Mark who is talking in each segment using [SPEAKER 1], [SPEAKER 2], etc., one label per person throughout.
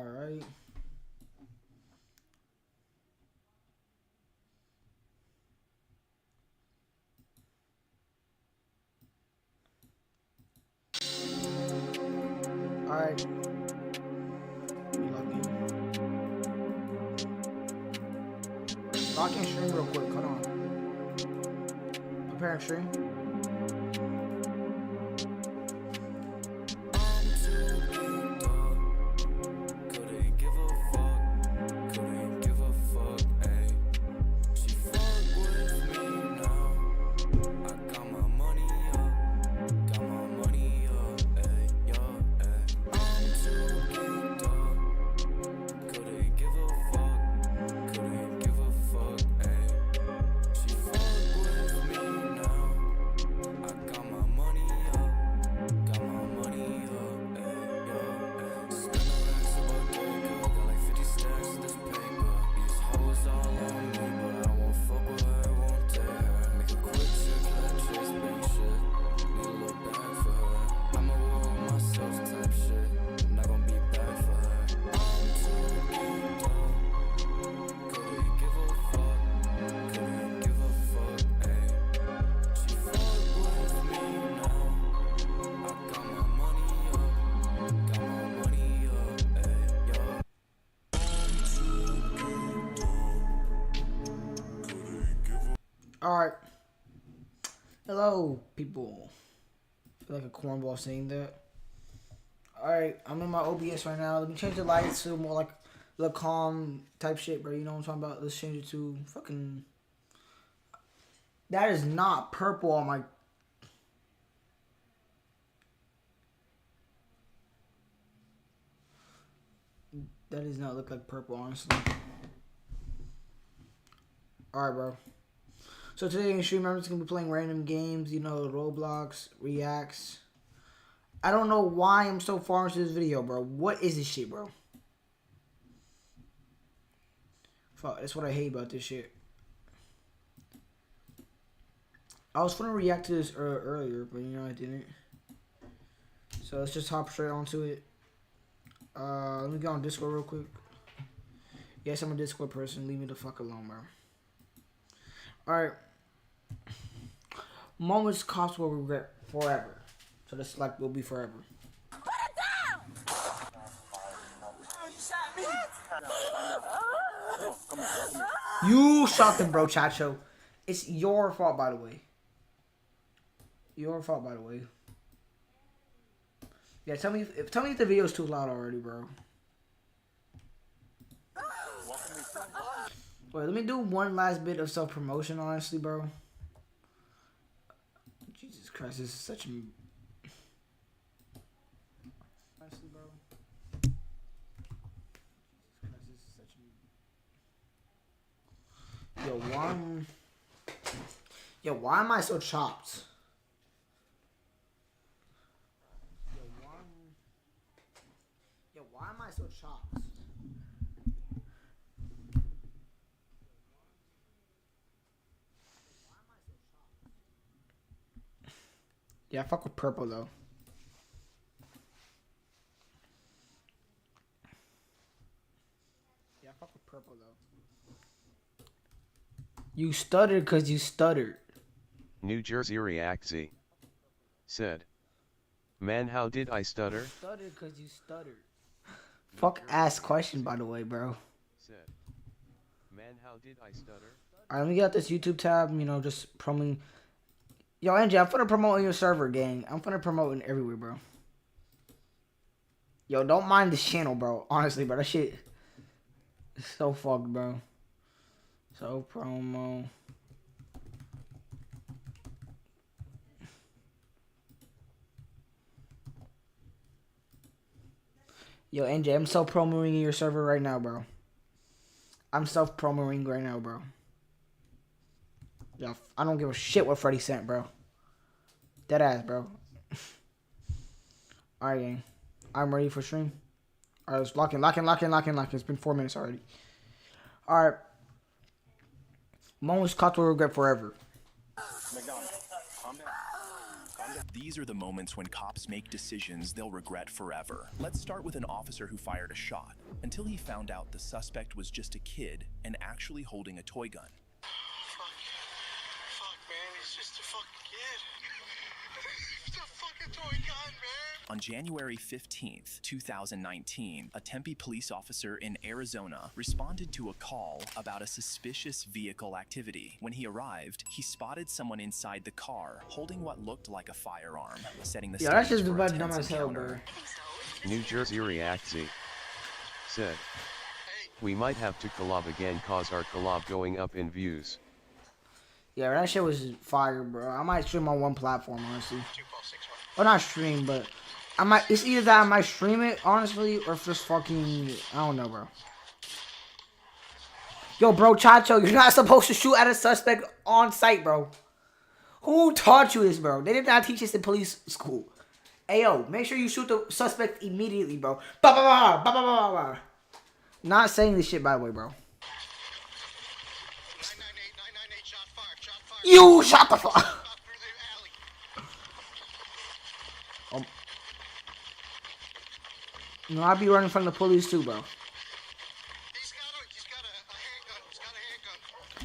[SPEAKER 1] Alright. Alright. Lock in stream real quick. Hold on. Preparing stream. Alright. Hello, people. I feel like a cornball saying that. Alright, I'm in my OBS right now. Let me change the lights to more like the calm type shit, bro. You know what I'm talking about? Let's change it to fucking... That is not purple on my... That does not look like purple, honestly. Alright, bro. So today in the stream, I'm just going to be playing random games, you know, Roblox, Reacts. I don't know why I'm so far into this video, bro. What is this shit, bro? Fuck, that's what I hate about this shit. I was going to react to this earlier, but, you know, I didn't. So let's just hop straight onto it. Let me go on Discord real quick. Yes, I'm a Discord person. Leave me the fuck alone, bro. Alright. Moments cost will regret forever. So this like will be forever.
[SPEAKER 2] Put it down!
[SPEAKER 1] You shot them, bro, Chacho. It's your fault, by the way. Your fault, by the way. Yeah, tell me if the video's too loud already, bro. Wait, let me do one last bit of self-promotion, honestly, bro. Jesus Christ, this is such a... Honestly, bro. Jesus Christ, this is such a... Yo, why am I so chopped? Yo, why am I so chopped? Yeah, I fuck with purple, though. Yeah, I fuck with purple, though. You stuttered because you stuttered.
[SPEAKER 3] New Jersey React Z said, "Man, how did I stutter?"
[SPEAKER 1] Stuttered because you stuttered. Fuck ass question, by the way, bro.
[SPEAKER 3] Said, "Man, how did I stutter?"
[SPEAKER 1] Alright, let me get out this YouTube tab, you know, just promoting. Yo, Angie, I'm finna promote on your server, gang. I'm finna promote it everywhere, bro. Yo, don't mind this channel, bro. Honestly, bro, that shit is so fucked, bro. So promo. Yo, NJ, I'm self-promoting your server right now, bro. I'm self-promoting right now, bro. Yo, I don't give a shit what Freddy sent, bro. Dead ass, bro. Alright, gang. I'm ready for stream. Alright, let's lock in. It's been 4 minutes already. Alright. Moments caught will regret forever.
[SPEAKER 4] McDonald's, calm down. Calm down. These are the moments when cops make decisions they'll regret forever. Let's start with an officer who fired a shot, until he found out the suspect was just a kid and actually holding a toy gun.
[SPEAKER 5] Fuck, man, he's just a fucking kid. It's a fucking toy gun, man.
[SPEAKER 4] On January 15th, 2019, a Tempe police officer in Arizona responded to a call about a suspicious vehicle activity. When he arrived, he spotted someone inside the car holding what looked like a firearm, setting the
[SPEAKER 1] Yeah, that's
[SPEAKER 4] stage
[SPEAKER 1] just
[SPEAKER 4] for a
[SPEAKER 1] about dumb
[SPEAKER 4] tense
[SPEAKER 1] as hell, bro.
[SPEAKER 4] encounter.
[SPEAKER 3] New Jersey Reactzy said, we might have to collab again cause our collab going up in views.
[SPEAKER 1] Yeah, that shit was fire, bro. I might stream on one platform, honestly.
[SPEAKER 5] 2-6-1.
[SPEAKER 1] Or not stream, but I might. It's either that I might stream it, honestly, or if just fucking. I don't know, bro. Yo, bro, Chacho, you're not supposed to shoot at a suspect on sight, bro. Who taught you this, bro? They did not teach this in police school. Hey, yo, make sure you shoot the suspect immediately, bro. Ba ba ba ba ba ba ba. Not saying this shit, by the way, bro.
[SPEAKER 5] 998, shot fired, shot fired.
[SPEAKER 1] You shot the fuck.
[SPEAKER 5] Through the alley.
[SPEAKER 1] No, I'd be running from the police too, bro.
[SPEAKER 5] He's got a handgun. He's got a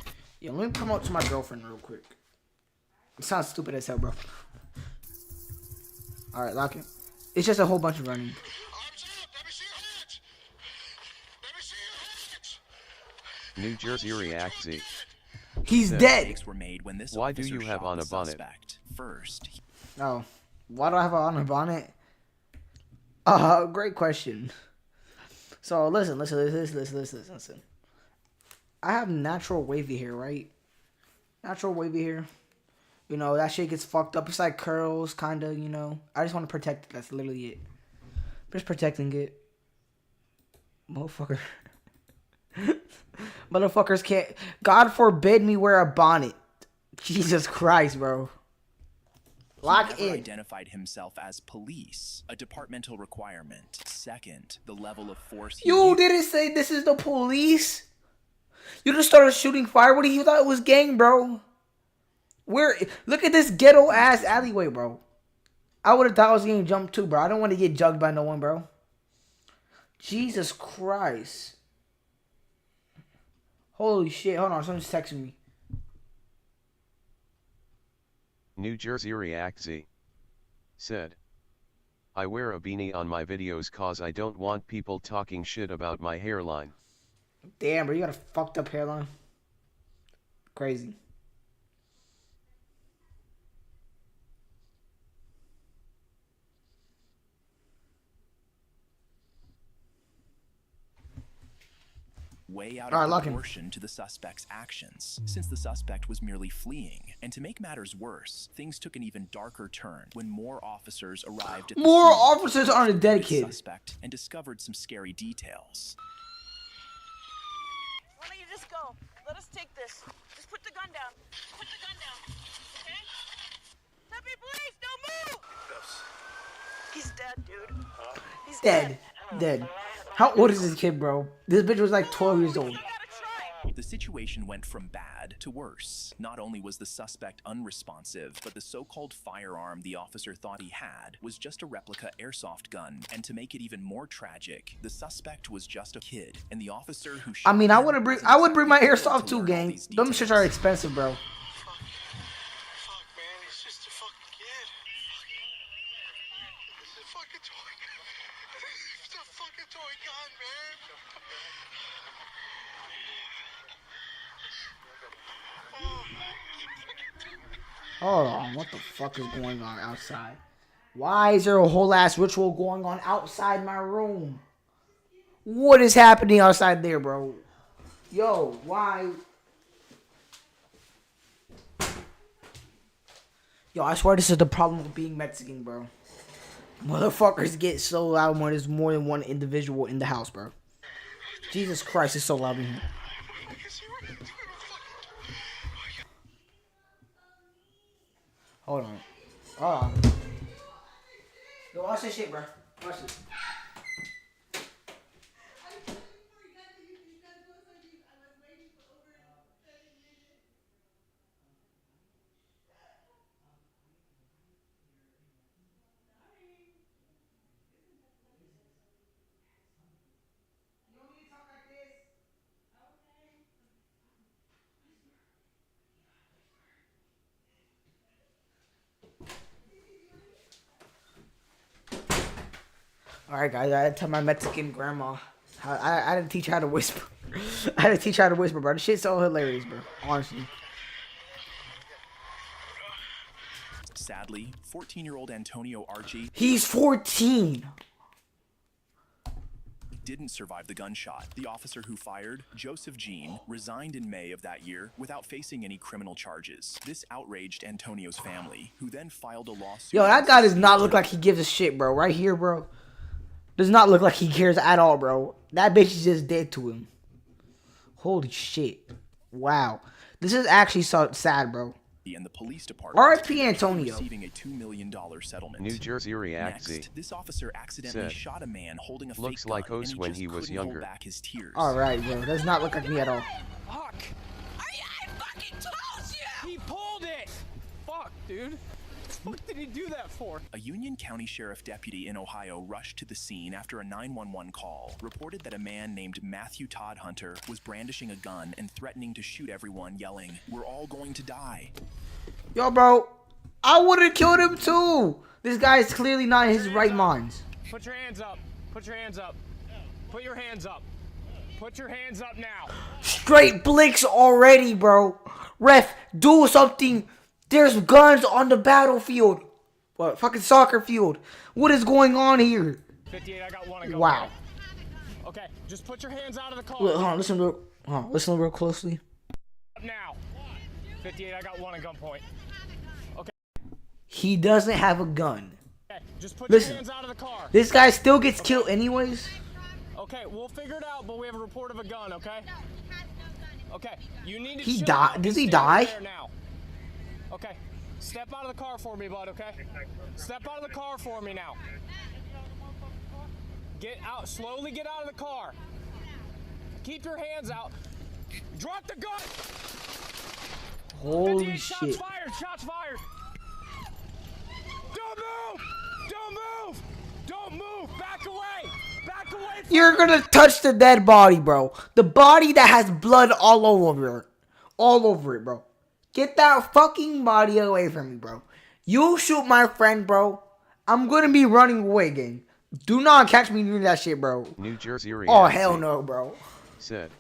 [SPEAKER 5] handgun.
[SPEAKER 1] Yo, let me promote to my girlfriend real quick. It sounds stupid as hell, bro. Alright, lock it. It's just a whole bunch of running.
[SPEAKER 5] Arms up. Let me see your hands. Let me see your hands.
[SPEAKER 3] New Jersey Reactzy.
[SPEAKER 1] He's
[SPEAKER 3] Yeah.
[SPEAKER 1] dead.
[SPEAKER 4] Mistakes were made when this
[SPEAKER 3] Why do
[SPEAKER 4] officer
[SPEAKER 3] you have
[SPEAKER 4] shot
[SPEAKER 3] on
[SPEAKER 4] the
[SPEAKER 3] a bonnet?
[SPEAKER 4] suspect. First,
[SPEAKER 1] Oh. Why do I have on a bonnet? Great question. So listen. I have natural wavy hair, right? Natural wavy hair. You know, that shit gets fucked up. It's like curls, kinda, you know. I just want to protect it. That's literally it. Just protecting it. Motherfucker. Motherfuckers can't. God forbid me wear a bonnet. Jesus Christ, bro. Lock
[SPEAKER 4] he never
[SPEAKER 1] in.
[SPEAKER 4] identified himself as police, a departmental requirement. Second, the level of force he
[SPEAKER 1] You
[SPEAKER 4] used.
[SPEAKER 1] didn't say this is the police. You just started shooting fire. What do you thought it was gang, bro? Look at this ghetto ass alleyway, bro. I would have thought I was getting jumped too, bro. I don't want to get jugged by no one, bro. Jesus Christ. Holy shit. Hold on. Someone's texting me.
[SPEAKER 3] New Jersey Reactzy said, I wear a beanie on my videos cause I don't want people talking shit about my hairline.
[SPEAKER 1] Damn, bro. You got a fucked up hairline. Crazy.
[SPEAKER 4] Way out
[SPEAKER 1] All right,
[SPEAKER 4] of
[SPEAKER 1] lock him.
[SPEAKER 4] proportion to the suspect's actions, since the suspect was merely fleeing. And to make matters worse, things took an even darker turn when more officers arrived at the
[SPEAKER 1] More
[SPEAKER 4] scene,
[SPEAKER 1] officers aren't a dead
[SPEAKER 4] the
[SPEAKER 1] kid.
[SPEAKER 4] suspect, and discovered some scary details.
[SPEAKER 2] Why don't you just go? Let us take this. Just put the gun down. Put the gun down. Okay? Tempe police, don't move! He's dead, dude. He's
[SPEAKER 1] Dead. Dead. How old is this kid, bro? This bitch was like 12 years old.
[SPEAKER 2] You gotta try.
[SPEAKER 4] The situation went from bad to worse. Not only was the suspect unresponsive, but the so-called firearm the officer thought he had was just a replica airsoft gun. And to make it even more tragic, the suspect was just a kid, and the officer who shot
[SPEAKER 1] I mean, I
[SPEAKER 4] him
[SPEAKER 1] would
[SPEAKER 4] wasn't
[SPEAKER 1] bring my
[SPEAKER 4] exactly
[SPEAKER 1] airsoft
[SPEAKER 4] thrilled to
[SPEAKER 1] too,
[SPEAKER 4] learn all
[SPEAKER 1] gang.
[SPEAKER 4] these
[SPEAKER 1] Them shits
[SPEAKER 4] details.
[SPEAKER 1] are expensive, bro.
[SPEAKER 5] Fuck, man, he's just a fucking kid. It's a fucking toy gun. It's a fucking toy gun, man.
[SPEAKER 1] Hold on, what the fuck is going on outside? Why is there a whole ass ritual going on outside my room? What is happening outside there, bro? Yo, why? Yo, I swear this is the problem with being Mexican, bro. Motherfuckers get so loud when there's more than one individual in the house, bro. Jesus Christ, it's so loud in here. Hold on. Hold on. Yo, watch this shit, bro. Watch this. Alright, guys, I had to tell my Mexican grandma. I had to teach her how to whisper. I had to teach her how to whisper, bro. This shit's so hilarious, bro. Honestly.
[SPEAKER 4] Sadly, 14-year-old Antonio Archie
[SPEAKER 1] He's 14.
[SPEAKER 4] didn't survive the gunshot. The officer who fired, Joseph Jean, resigned in May of that year without facing any criminal charges. This outraged Antonio's family, who then filed a lawsuit.
[SPEAKER 1] Yo, that guy does not look like he gives a shit, bro. Right here, bro. Does not look like he cares at all, bro. That bitch is just dead to him. Holy shit. Wow. This is actually so sad, bro.
[SPEAKER 4] And the police department
[SPEAKER 1] R.I.P. Antonio.
[SPEAKER 4] receiving a $2 million settlement.
[SPEAKER 3] New Jersey React
[SPEAKER 4] Next, this officer accidentally
[SPEAKER 3] said,
[SPEAKER 4] shot a man holding a fake
[SPEAKER 3] looks
[SPEAKER 4] gun,
[SPEAKER 3] like Os
[SPEAKER 4] and
[SPEAKER 3] when
[SPEAKER 4] just
[SPEAKER 3] he was
[SPEAKER 4] couldn't
[SPEAKER 3] younger.
[SPEAKER 4] hold back his tears.
[SPEAKER 1] Alright, bro. Does not look like me at all.
[SPEAKER 6] Fuck!
[SPEAKER 2] I fucking told you!
[SPEAKER 6] He pulled it! Fuck, dude. What did he do that for?
[SPEAKER 4] A Union County Sheriff deputy in Ohio rushed to the scene after a 911 call reported that a man named Matthew Todd Hunter was brandishing a gun and threatening to shoot everyone, yelling, "We're all going to die."
[SPEAKER 1] Yo, bro. I would have killed him too. This guy is clearly not in his right mind.
[SPEAKER 6] Put your hands up. Put your hands up. Put your hands up. Put your hands up now.
[SPEAKER 1] Straight blicks already, bro. Ref, do something. There's guns on the battlefield. What? Fucking soccer field. What is going on here?
[SPEAKER 6] 58, I got one to go.
[SPEAKER 1] Wow.
[SPEAKER 6] Okay, just put your hands out of the car.
[SPEAKER 1] Look, listen real closely.
[SPEAKER 6] Up now. 58, I got one at gunpoint. Okay,
[SPEAKER 1] He doesn't have a gun.
[SPEAKER 6] just put
[SPEAKER 1] Listen.
[SPEAKER 6] your hands out of the car.
[SPEAKER 1] This guy still gets killed anyways.
[SPEAKER 6] Okay, we'll figure it out, but we have a report of a gun, okay? Okay, you need to
[SPEAKER 1] He
[SPEAKER 6] chill
[SPEAKER 1] died-
[SPEAKER 6] out
[SPEAKER 1] does
[SPEAKER 6] and
[SPEAKER 1] he
[SPEAKER 6] stay over
[SPEAKER 1] die?
[SPEAKER 6] there now. Okay, step out of the car for me, bud, okay? Step out of the car for me now. Get out, slowly get out of the car. Keep your hands out. Drop the gun!
[SPEAKER 1] Holy
[SPEAKER 6] 58, shots
[SPEAKER 1] shit.
[SPEAKER 6] fired, shots fired! Don't move! Don't move! Don't move! Back away! Back away from
[SPEAKER 1] You're
[SPEAKER 6] me!
[SPEAKER 1] gonna touch the dead body, bro. The body that has blood all over it. All over it, bro. Get that fucking body away from me, bro. You shoot my friend, bro. I'm gonna be running away, gang. Do not catch me doing that shit, bro.
[SPEAKER 3] New Jersey React
[SPEAKER 1] Oh, hell no, bro.
[SPEAKER 3] said.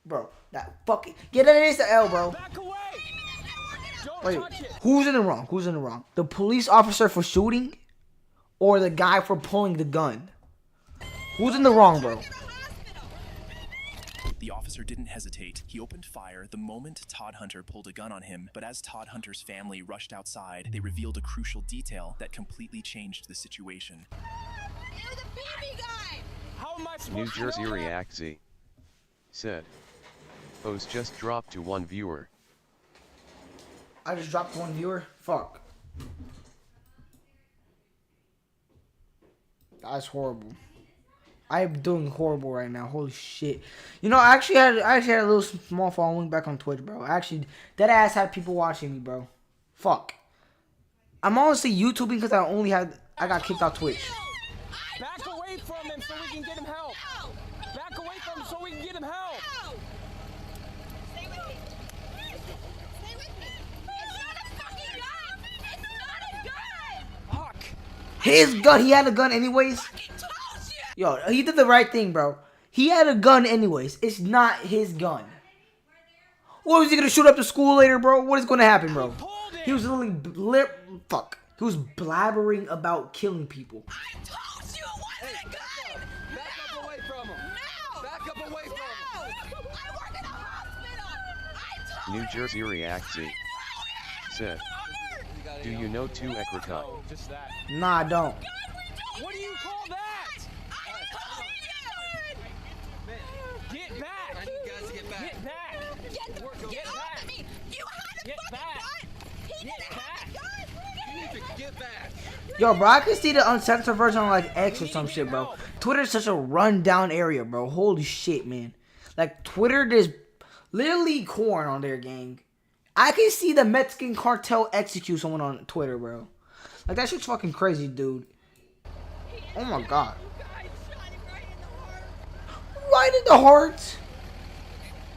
[SPEAKER 1] Bro, that fucking... Get it into L, bro.
[SPEAKER 6] Back away! Don't
[SPEAKER 1] Wait,
[SPEAKER 6] touch it!
[SPEAKER 1] who's in the wrong? Who's in the wrong? The police officer for shooting? Or the guy for pulling the gun? Who's in the wrong, bro?
[SPEAKER 4] The officer didn't hesitate. He opened fire the moment Todd Hunter pulled a gun on him, but as Todd Hunter's family rushed outside, they revealed a crucial detail that completely changed the situation.
[SPEAKER 2] You're the BB guy!
[SPEAKER 6] How am I supposed
[SPEAKER 3] New
[SPEAKER 6] to
[SPEAKER 3] Jersey
[SPEAKER 6] know that?
[SPEAKER 3] React Z said. Os just dropped to one viewer.
[SPEAKER 1] I just dropped one viewer? Fuck. That's horrible. I'm doing horrible right now. Holy shit. You know, I actually had a little small following back on Twitch, bro. Actually, that ass had people watching me, bro. Fuck. I'm honestly YouTubing because I got kicked off Twitch.
[SPEAKER 6] Back away from him so we can get him help! Back away from him so we can get him help!
[SPEAKER 2] Stay with me. Stay with me. It's not a fucking gun! It's not a gun!
[SPEAKER 6] Fuck!
[SPEAKER 1] His gun, he had a gun anyways.
[SPEAKER 2] I told you!
[SPEAKER 1] Yo, he did the right thing, bro. He had a gun anyways. It's not his gun. What was he gonna shoot up the school later, bro? What is gonna happen, bro? He was literally He was blabbering about killing people.
[SPEAKER 2] I told you it wasn't a gun!
[SPEAKER 7] Back up away from him.
[SPEAKER 2] No!
[SPEAKER 7] Back up away from him.
[SPEAKER 2] No! I work in a hospital! I told
[SPEAKER 3] New
[SPEAKER 2] you!
[SPEAKER 3] Jersey React Z said. Do you know 2 Ekrika?
[SPEAKER 6] Oh, just that.
[SPEAKER 1] Nah, I don't.
[SPEAKER 6] What do you call that?
[SPEAKER 2] I told you!
[SPEAKER 6] Get back!
[SPEAKER 7] I need you guys to get back.
[SPEAKER 6] Get back!
[SPEAKER 2] Get
[SPEAKER 6] back.
[SPEAKER 2] off me! You had a
[SPEAKER 6] Get
[SPEAKER 2] fucking
[SPEAKER 6] back.
[SPEAKER 2] gun! He
[SPEAKER 6] Get
[SPEAKER 2] didn't have a
[SPEAKER 6] back.
[SPEAKER 2] gun!
[SPEAKER 7] You need to get back.
[SPEAKER 1] Yo, bro, I can see the uncensored version on like X or some shit, bro. Twitter's such a rundown area, bro. Holy shit, man. Like Twitter, there's literally corn on their gang. I can see the Mexican cartel execute someone on Twitter, bro. Like that shit's fucking crazy, dude. Oh my god.
[SPEAKER 2] I shot him right in the heart!
[SPEAKER 1] Right in the heart.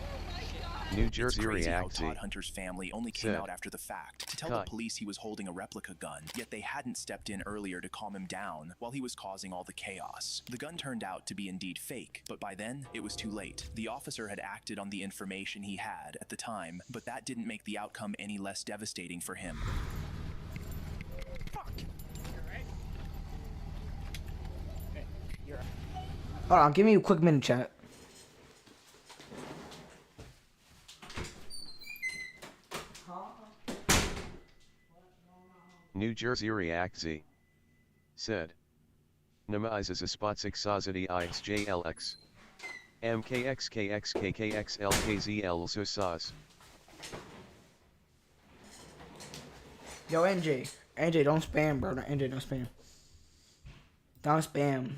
[SPEAKER 2] Oh my god!
[SPEAKER 3] New
[SPEAKER 4] It's
[SPEAKER 3] Jersey
[SPEAKER 4] crazy how
[SPEAKER 3] React
[SPEAKER 4] Todd Hunter's family only came
[SPEAKER 3] said,
[SPEAKER 4] out after the fact to tell
[SPEAKER 3] "Cut."
[SPEAKER 4] the police he was holding a replica gun, yet they hadn't stepped in earlier to calm him down while he was causing all the chaos. The gun turned out to be indeed fake, but by then, it was too late. The officer had acted on the information he had at the time, but that didn't make the outcome any less devastating for him.
[SPEAKER 1] Hold on, give me a quick minute, chat.
[SPEAKER 3] New Jersey React Z said, Nama is a spot 6 Sazadi IXJLX. MKXKXKKXLKZL so saz.
[SPEAKER 1] Yo, NJ, don't spam, bro. NJ, don't spam. Don't spam.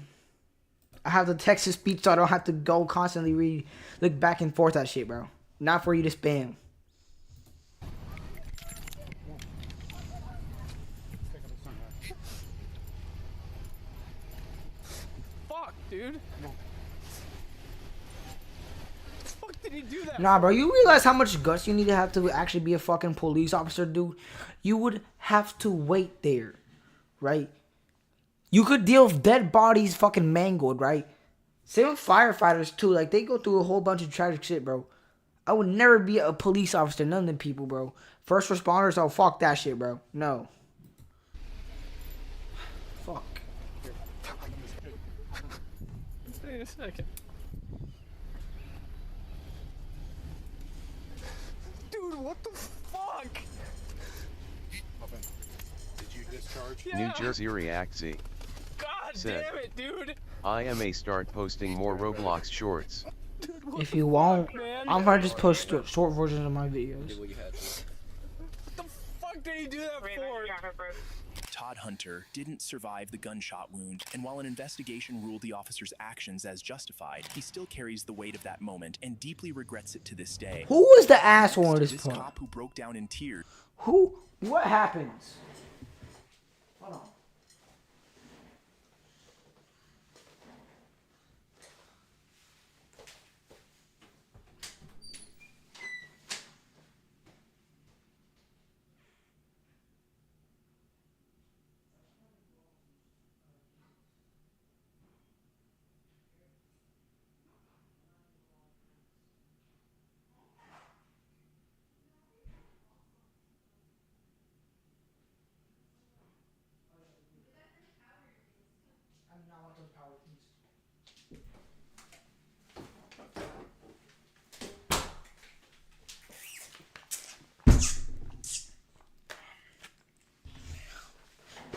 [SPEAKER 1] I have the text to speech, so I don't have to go constantly look back and forth at shit, bro. Not for you to spam.
[SPEAKER 6] Fuck, dude. The fuck did he do that?
[SPEAKER 1] Nah, bro, you realize how much guts you need to have to actually be a fucking police officer, dude? You would have to wait there, right? You could deal with dead bodies fucking mangled, right? Same with firefighters, too. Like, they go through a whole bunch of tragic shit, bro. I would never be a police officer, none of them people, bro. First responders, oh, fuck that shit, bro. No. Fuck.
[SPEAKER 6] Wait a second. Dude, what the fuck?
[SPEAKER 5] Did you discharge?
[SPEAKER 6] Yeah.
[SPEAKER 3] New Jersey React Z
[SPEAKER 6] God
[SPEAKER 3] said,
[SPEAKER 6] damn it, dude.
[SPEAKER 3] I am a start posting more Roblox shorts.
[SPEAKER 6] Dude, what
[SPEAKER 1] If you won't,
[SPEAKER 6] man?
[SPEAKER 1] I'm gonna just post short versions of my videos.
[SPEAKER 7] Do what you had to.
[SPEAKER 6] What the fuck did he do that for?
[SPEAKER 4] Todd Hunter didn't survive the gunshot wound, and while an investigation ruled the officer's actions as justified, he still carries the weight of that moment and deeply regrets it to this day.
[SPEAKER 1] Who was the asshole in this
[SPEAKER 4] This
[SPEAKER 1] part?
[SPEAKER 4] cop who broke down in tears.
[SPEAKER 1] Who? What happens? Hold on.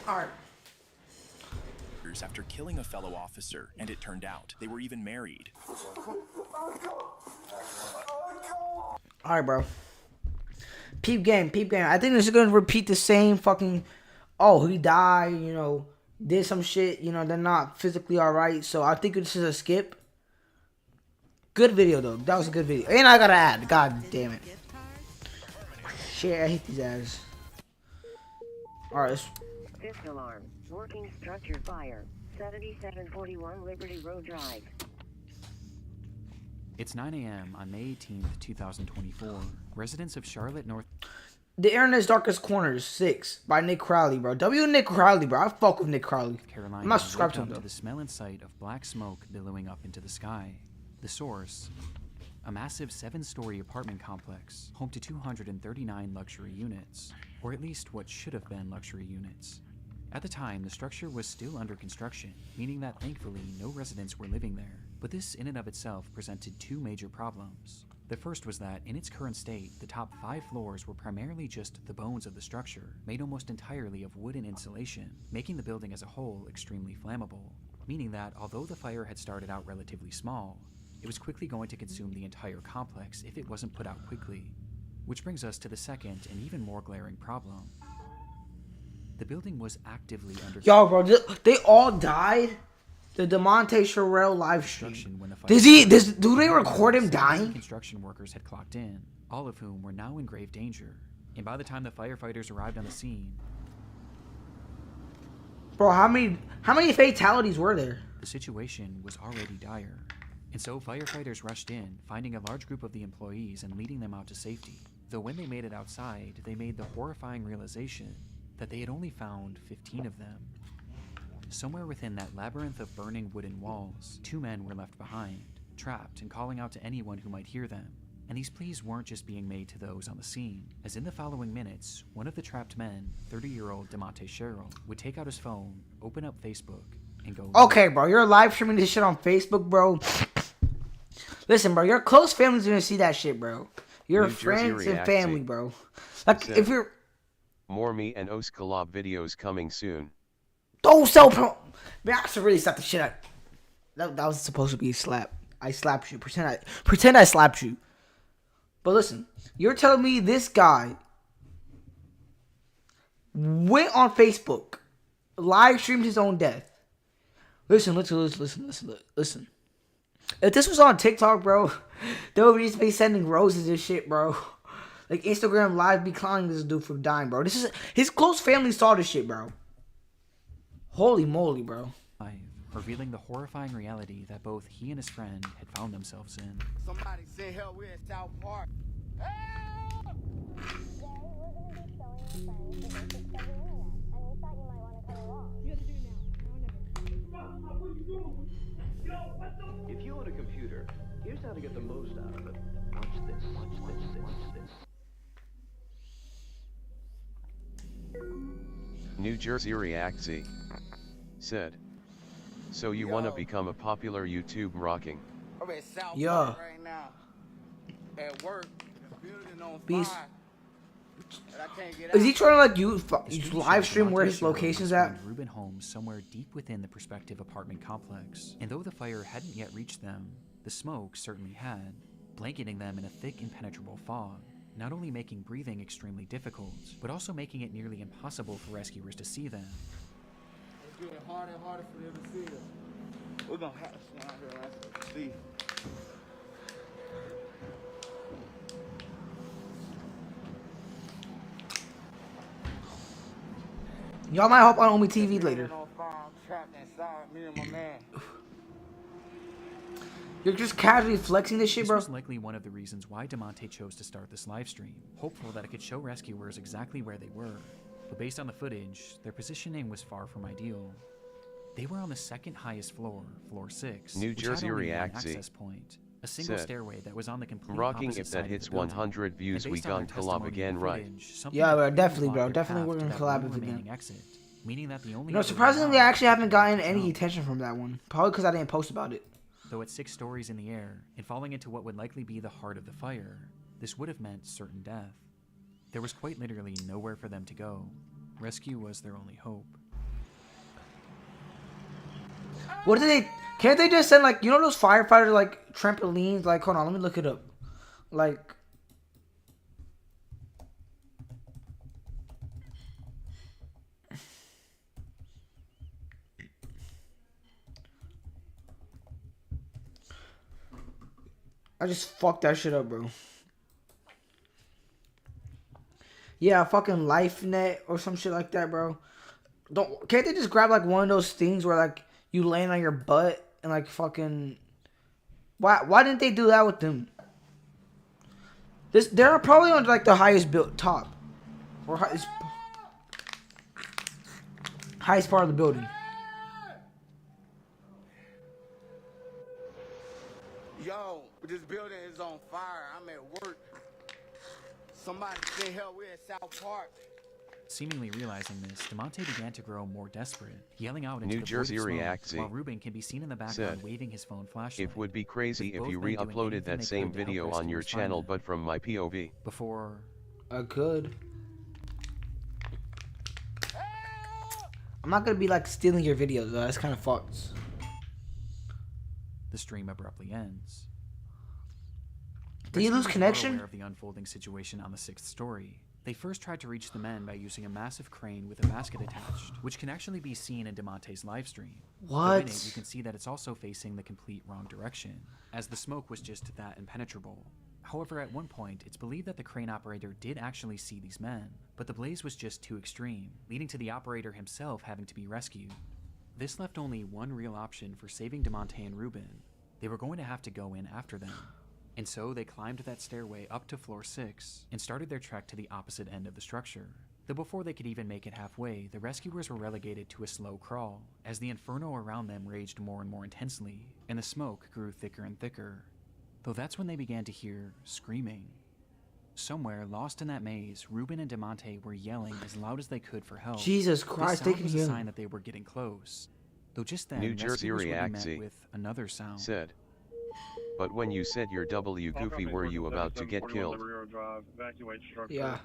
[SPEAKER 1] Alright.
[SPEAKER 4] After killing a fellow officer, and it turned out they were even married.
[SPEAKER 1] Alright, bro. Peep game. I think this is gonna repeat the same fucking. Oh, he died, you know, did some shit, you know, they're not physically alright. So I think this is a skip. Good video, though. That was a good video. And I gotta add. God damn it. Shit, I hate these ads. Alright, let's.
[SPEAKER 8] Fifth alarm. Working structure fire. 7741 Liberty Road Drive.
[SPEAKER 9] It's 9 a.m. on May 18th, 2024. Residents of Charlotte, North
[SPEAKER 1] The Internet's Darkest Corners 6 by Nick Crowley, bro. Nick Crowley, bro. I fuck with Nick Crowley.
[SPEAKER 9] Carolina
[SPEAKER 1] I'm not subscribed to him,
[SPEAKER 9] woke up
[SPEAKER 1] though.
[SPEAKER 9] to the smell and sight of black smoke billowing up into the sky. The source, a massive 7-story apartment complex, home to 239 luxury units, or at least what should have been luxury units. At the time, the structure was still under construction, meaning that thankfully no residents were living there. But this in and of itself presented two major problems. The first was that, in its current state, the top 5 floors were primarily just the bones of the structure, made almost entirely of wooden insulation, making the building as a whole extremely flammable, meaning that although the fire had started out relatively small, it was quickly going to consume the entire complex if it wasn't put out quickly. Which brings us to the second and even more glaring problem. The building was actively under
[SPEAKER 1] Yo, bro, they all died? The DeMonte Sherrill live stream.
[SPEAKER 9] construction when the fire
[SPEAKER 1] Do they record him
[SPEAKER 9] 17
[SPEAKER 1] dying?
[SPEAKER 9] construction workers had clocked in, all of whom were now in grave danger. And by the time the firefighters arrived on the scene,
[SPEAKER 1] Bro, how many fatalities were there?
[SPEAKER 9] the situation was already dire. And so firefighters rushed in, finding a large group of the employees and leading them out to safety. Though when they made it outside, they made the horrifying realization that they had only found 15 of them. Somewhere within that labyrinth of burning wooden walls, 2 men were left behind, trapped and calling out to anyone who might hear them. And these pleas weren't just being made to those on the scene, as in the following minutes, one of the trapped men, 30-year-old DeMonte Sherrill, would take out his phone, open up Facebook, and go...
[SPEAKER 1] Okay, bro, you're live streaming this shit on Facebook, bro. Listen, bro, your close family's gonna see that shit, bro. Your
[SPEAKER 3] New Jersey
[SPEAKER 1] friends and
[SPEAKER 3] React
[SPEAKER 1] family,
[SPEAKER 3] Z.
[SPEAKER 1] bro. Like,
[SPEAKER 3] Said,
[SPEAKER 1] if you're...
[SPEAKER 3] More me and Os collab videos coming soon.
[SPEAKER 1] Don't sell pro... Man, I should really slap the shit out. That was supposed to be a slap. I slapped you. Pretend I slapped you. But listen, you're telling me this guy went on Facebook, live streamed his own death. Listen. If this was on TikTok, bro, they would just be sending roses and shit, bro. Like, Instagram live be clowning this dude for dying, bro. This is his close family saw this shit, bro. Holy moly, bro.
[SPEAKER 9] Revealing the horrifying reality that both he and his friend had found themselves in.
[SPEAKER 5] Somebody say hell, we're in South Park.
[SPEAKER 7] If you own a computer, here's how to get the most out of it. Watch this.
[SPEAKER 3] New Jersey React Z. Said. So you wanna become a popular YouTube rocking?
[SPEAKER 5] I'm at South
[SPEAKER 1] Yeah.
[SPEAKER 5] Park right now. At work, the building on
[SPEAKER 1] Beast.
[SPEAKER 5] fire. And I can't get
[SPEAKER 1] Is he
[SPEAKER 5] out.
[SPEAKER 1] trying to like
[SPEAKER 9] The
[SPEAKER 1] you
[SPEAKER 9] street
[SPEAKER 1] live
[SPEAKER 9] show
[SPEAKER 1] stream where
[SPEAKER 9] DeMonte
[SPEAKER 1] his
[SPEAKER 9] Sherrill
[SPEAKER 1] location's at?
[SPEAKER 9] found Reuben Homes somewhere deep within the prospective apartment complex. And though the fire hadn't yet reached them, the smoke certainly had, blanketing them in a thick, impenetrable fog, not only making breathing extremely difficult, but also making it nearly impossible for rescuers to see them.
[SPEAKER 5] It's getting harder and harder for them to see us. We're gonna have to stand out here and see.
[SPEAKER 1] Y'all might hop on Omi TV later.
[SPEAKER 5] On fire, I'm trapped inside, me and my man.
[SPEAKER 1] You're just casually flexing this shit,
[SPEAKER 9] This
[SPEAKER 1] bro.
[SPEAKER 9] was likely one of the reasons why DeMonte chose to start this livestream, hopeful that it could show rescuers exactly where they were. But based on the footage, their positioning was far from ideal. They were on the second highest floor, floor 6,
[SPEAKER 3] New
[SPEAKER 9] which
[SPEAKER 3] Jersey
[SPEAKER 9] had only one
[SPEAKER 3] React Z.
[SPEAKER 9] access point, a single
[SPEAKER 3] Said,
[SPEAKER 9] stairway that was on the complete
[SPEAKER 3] rocking
[SPEAKER 9] opposite
[SPEAKER 3] if
[SPEAKER 9] side
[SPEAKER 3] that
[SPEAKER 9] of
[SPEAKER 3] hits
[SPEAKER 9] the building.
[SPEAKER 3] 100 views
[SPEAKER 9] And
[SPEAKER 3] we
[SPEAKER 9] based on
[SPEAKER 3] gon'
[SPEAKER 9] their
[SPEAKER 3] collab
[SPEAKER 9] testimony
[SPEAKER 3] again,
[SPEAKER 9] in
[SPEAKER 3] right?
[SPEAKER 9] footage, something
[SPEAKER 1] Yeah,
[SPEAKER 9] that
[SPEAKER 1] bro,
[SPEAKER 9] clearly
[SPEAKER 1] definitely,
[SPEAKER 9] blocked
[SPEAKER 1] bro.
[SPEAKER 9] their
[SPEAKER 1] Definitely
[SPEAKER 9] path
[SPEAKER 1] we're
[SPEAKER 9] to
[SPEAKER 1] gonna
[SPEAKER 9] that
[SPEAKER 1] collab
[SPEAKER 9] one
[SPEAKER 1] with again.
[SPEAKER 9] remaining exit, meaning that the only
[SPEAKER 1] No,
[SPEAKER 9] other
[SPEAKER 1] surprisingly,
[SPEAKER 9] route
[SPEAKER 1] I actually haven't
[SPEAKER 9] was
[SPEAKER 1] gotten
[SPEAKER 9] to
[SPEAKER 1] any
[SPEAKER 9] jump.
[SPEAKER 1] attention from that one. Probably because I didn't post about it.
[SPEAKER 9] Though at 6 stories in the air and falling into what would likely be the heart of the fire, this would have meant certain death. There was quite literally nowhere for them to go. Rescue was their only hope.
[SPEAKER 1] What did they? Can't they just send like those firefighters like trampolines? Like, hold on, let me look it up. Like, I just fucked that shit up, bro. Yeah, fucking LifeNet or some shit like that, bro. Can't they just grab like one of those things where like you land on your butt and like fucking why didn't they do that with them? They're probably on like the highest built top or highest part of the building.
[SPEAKER 5] Yo, this building is on fire. I'm at work. Somebody say hell, we're in South Park.
[SPEAKER 9] Seemingly realizing this, DeMonte began to grow more desperate, yelling out into
[SPEAKER 3] New
[SPEAKER 9] the void
[SPEAKER 3] Jersey
[SPEAKER 9] of smoke,
[SPEAKER 3] React Z.
[SPEAKER 9] while Ruben can be seen in the background
[SPEAKER 3] Said,
[SPEAKER 9] waving his phone flashlight.
[SPEAKER 3] It would be crazy
[SPEAKER 9] with
[SPEAKER 3] if
[SPEAKER 9] both
[SPEAKER 3] you
[SPEAKER 9] men doing
[SPEAKER 3] re-uploaded
[SPEAKER 9] anything
[SPEAKER 3] that
[SPEAKER 9] they
[SPEAKER 3] same
[SPEAKER 9] could to help
[SPEAKER 3] video on your
[SPEAKER 9] rescuers find
[SPEAKER 3] channel
[SPEAKER 9] them.
[SPEAKER 3] but from my POV.
[SPEAKER 9] Before
[SPEAKER 1] I could. I'm not gonna be like stealing your videos though. That's kind of fucked.
[SPEAKER 9] the stream abruptly ends.
[SPEAKER 1] Did you lose
[SPEAKER 9] Rescuers are
[SPEAKER 1] connection?
[SPEAKER 9] aware of the unfolding situation on the 6th story. They first tried to reach the men by using a massive crane with a basket attached, which can actually be seen in DeMonte's livestream. Though in it,
[SPEAKER 1] What?
[SPEAKER 9] you can see that it's also facing the complete wrong direction, as the smoke was just that impenetrable. However, at one point, it's believed that the crane operator did actually see these men, but the blaze was just too extreme, leading to the operator himself having to be rescued. This left only one real option for saving DeMonte and Ruben: they were going to have to go in after them. And so they climbed that stairway up to floor 6 and started their trek to the opposite end of the structure. Though before they could even make it halfway, the rescuers were relegated to a slow crawl as the inferno around them raged more and more intensely, and the smoke grew thicker and thicker. Though that's when they began to hear screaming. Somewhere lost in that maze, Ruben and DeMonte were yelling as loud as they could for help.
[SPEAKER 1] Jesus Christ,
[SPEAKER 9] this
[SPEAKER 1] they
[SPEAKER 9] sound
[SPEAKER 1] can
[SPEAKER 9] was a
[SPEAKER 1] hear.
[SPEAKER 9] sign that they were getting close. Though just then,
[SPEAKER 3] New Jersey
[SPEAKER 9] rescuers would be met
[SPEAKER 3] React-Z
[SPEAKER 9] with another sound.
[SPEAKER 3] said. But when you said your W Goofy, were you about to get killed?
[SPEAKER 1] Yeah,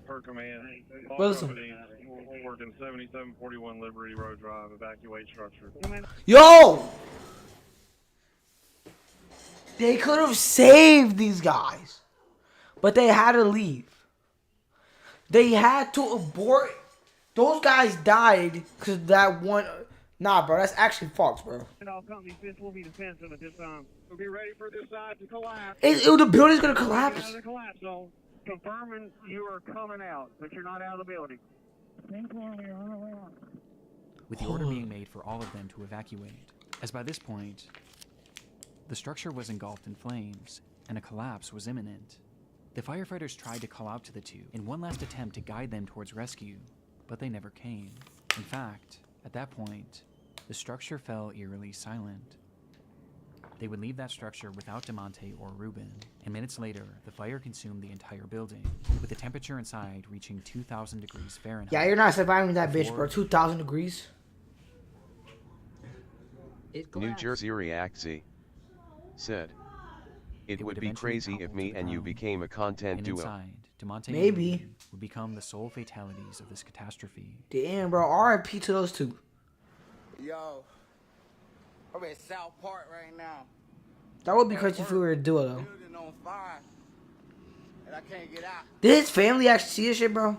[SPEAKER 10] Per command.
[SPEAKER 1] Well, listen.
[SPEAKER 10] Working 7741 Liberty Road Drive, evacuate structure.
[SPEAKER 1] Yo! They could have saved these guys, but they had to leave. They had to abort. Those guys died because that one. Nah, bro, that's actually false, bro.
[SPEAKER 10] All companies, this will be defensive at this time. We'll be ready for this side to collapse.
[SPEAKER 1] The building's gonna collapse.
[SPEAKER 10] Out of the collapse zone. Confirming you are coming out, but you're not out of the building.
[SPEAKER 9] With the order being made for all of them to evacuate, as by this point, the structure was engulfed in flames, and a collapse was imminent. The firefighters tried to call out to the two in one last attempt to guide them towards rescue, but they never came. In fact, at that point, the structure fell eerily silent. They would leave that structure without DeMonte or Ruben, and minutes later, the fire consumed the entire building, with the temperature inside reaching 2,000 degrees Fahrenheit.
[SPEAKER 1] Yeah, you're not surviving that bitch, bro. 2,000 degrees.
[SPEAKER 3] New Jersey React-Z said. It would be crazy if me and you became a content
[SPEAKER 9] and
[SPEAKER 3] duo.
[SPEAKER 9] Inside, DeMonte
[SPEAKER 1] Maybe.
[SPEAKER 9] and Ruben would become the sole fatalities of this catastrophe.
[SPEAKER 1] Damn, bro. R.I.P. to those two.
[SPEAKER 5] Yo, I'm at South Park right now.
[SPEAKER 1] That would be crazy if we were a duo, though.
[SPEAKER 5] Building on fire, and I can't get out.
[SPEAKER 1] Did his family actually see this shit, bro?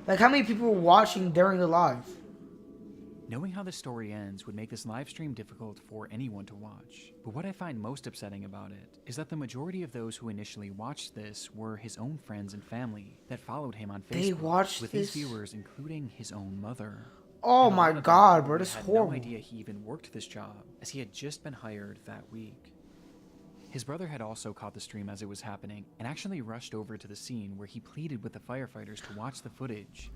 [SPEAKER 1] Like, how many people were watching during the live?
[SPEAKER 9] Knowing how this story ends would make this live stream difficult for anyone to watch. But what I find most upsetting about it is that the majority of those who initially watched this were his own friends and family that followed him on Facebook.
[SPEAKER 1] They watched
[SPEAKER 9] with
[SPEAKER 1] this?
[SPEAKER 9] these viewers including his own mother.
[SPEAKER 1] Oh
[SPEAKER 9] And a
[SPEAKER 1] my
[SPEAKER 9] lot of them
[SPEAKER 1] God, bro. That's
[SPEAKER 9] had
[SPEAKER 1] horrible.
[SPEAKER 9] no idea he even worked this job, as he had just been hired that week. His brother had also caught the stream as it was happening and actually rushed over to the scene where he pleaded with the firefighters to watch the footage.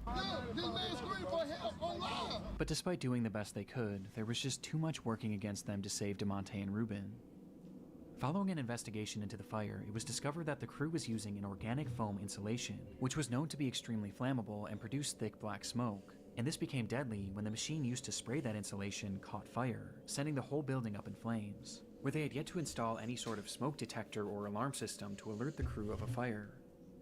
[SPEAKER 9] But despite doing the best they could, there was just too much working against them to save DeMonte and Ruben. Following an investigation into the fire, it was discovered that the crew was using an organic foam insulation, which was known to be extremely flammable and produce thick black smoke. And this became deadly when the machine used to spray that insulation caught fire, sending the whole building up in flames, where they had yet to install any sort of smoke detector or alarm system to alert the crew of a fire.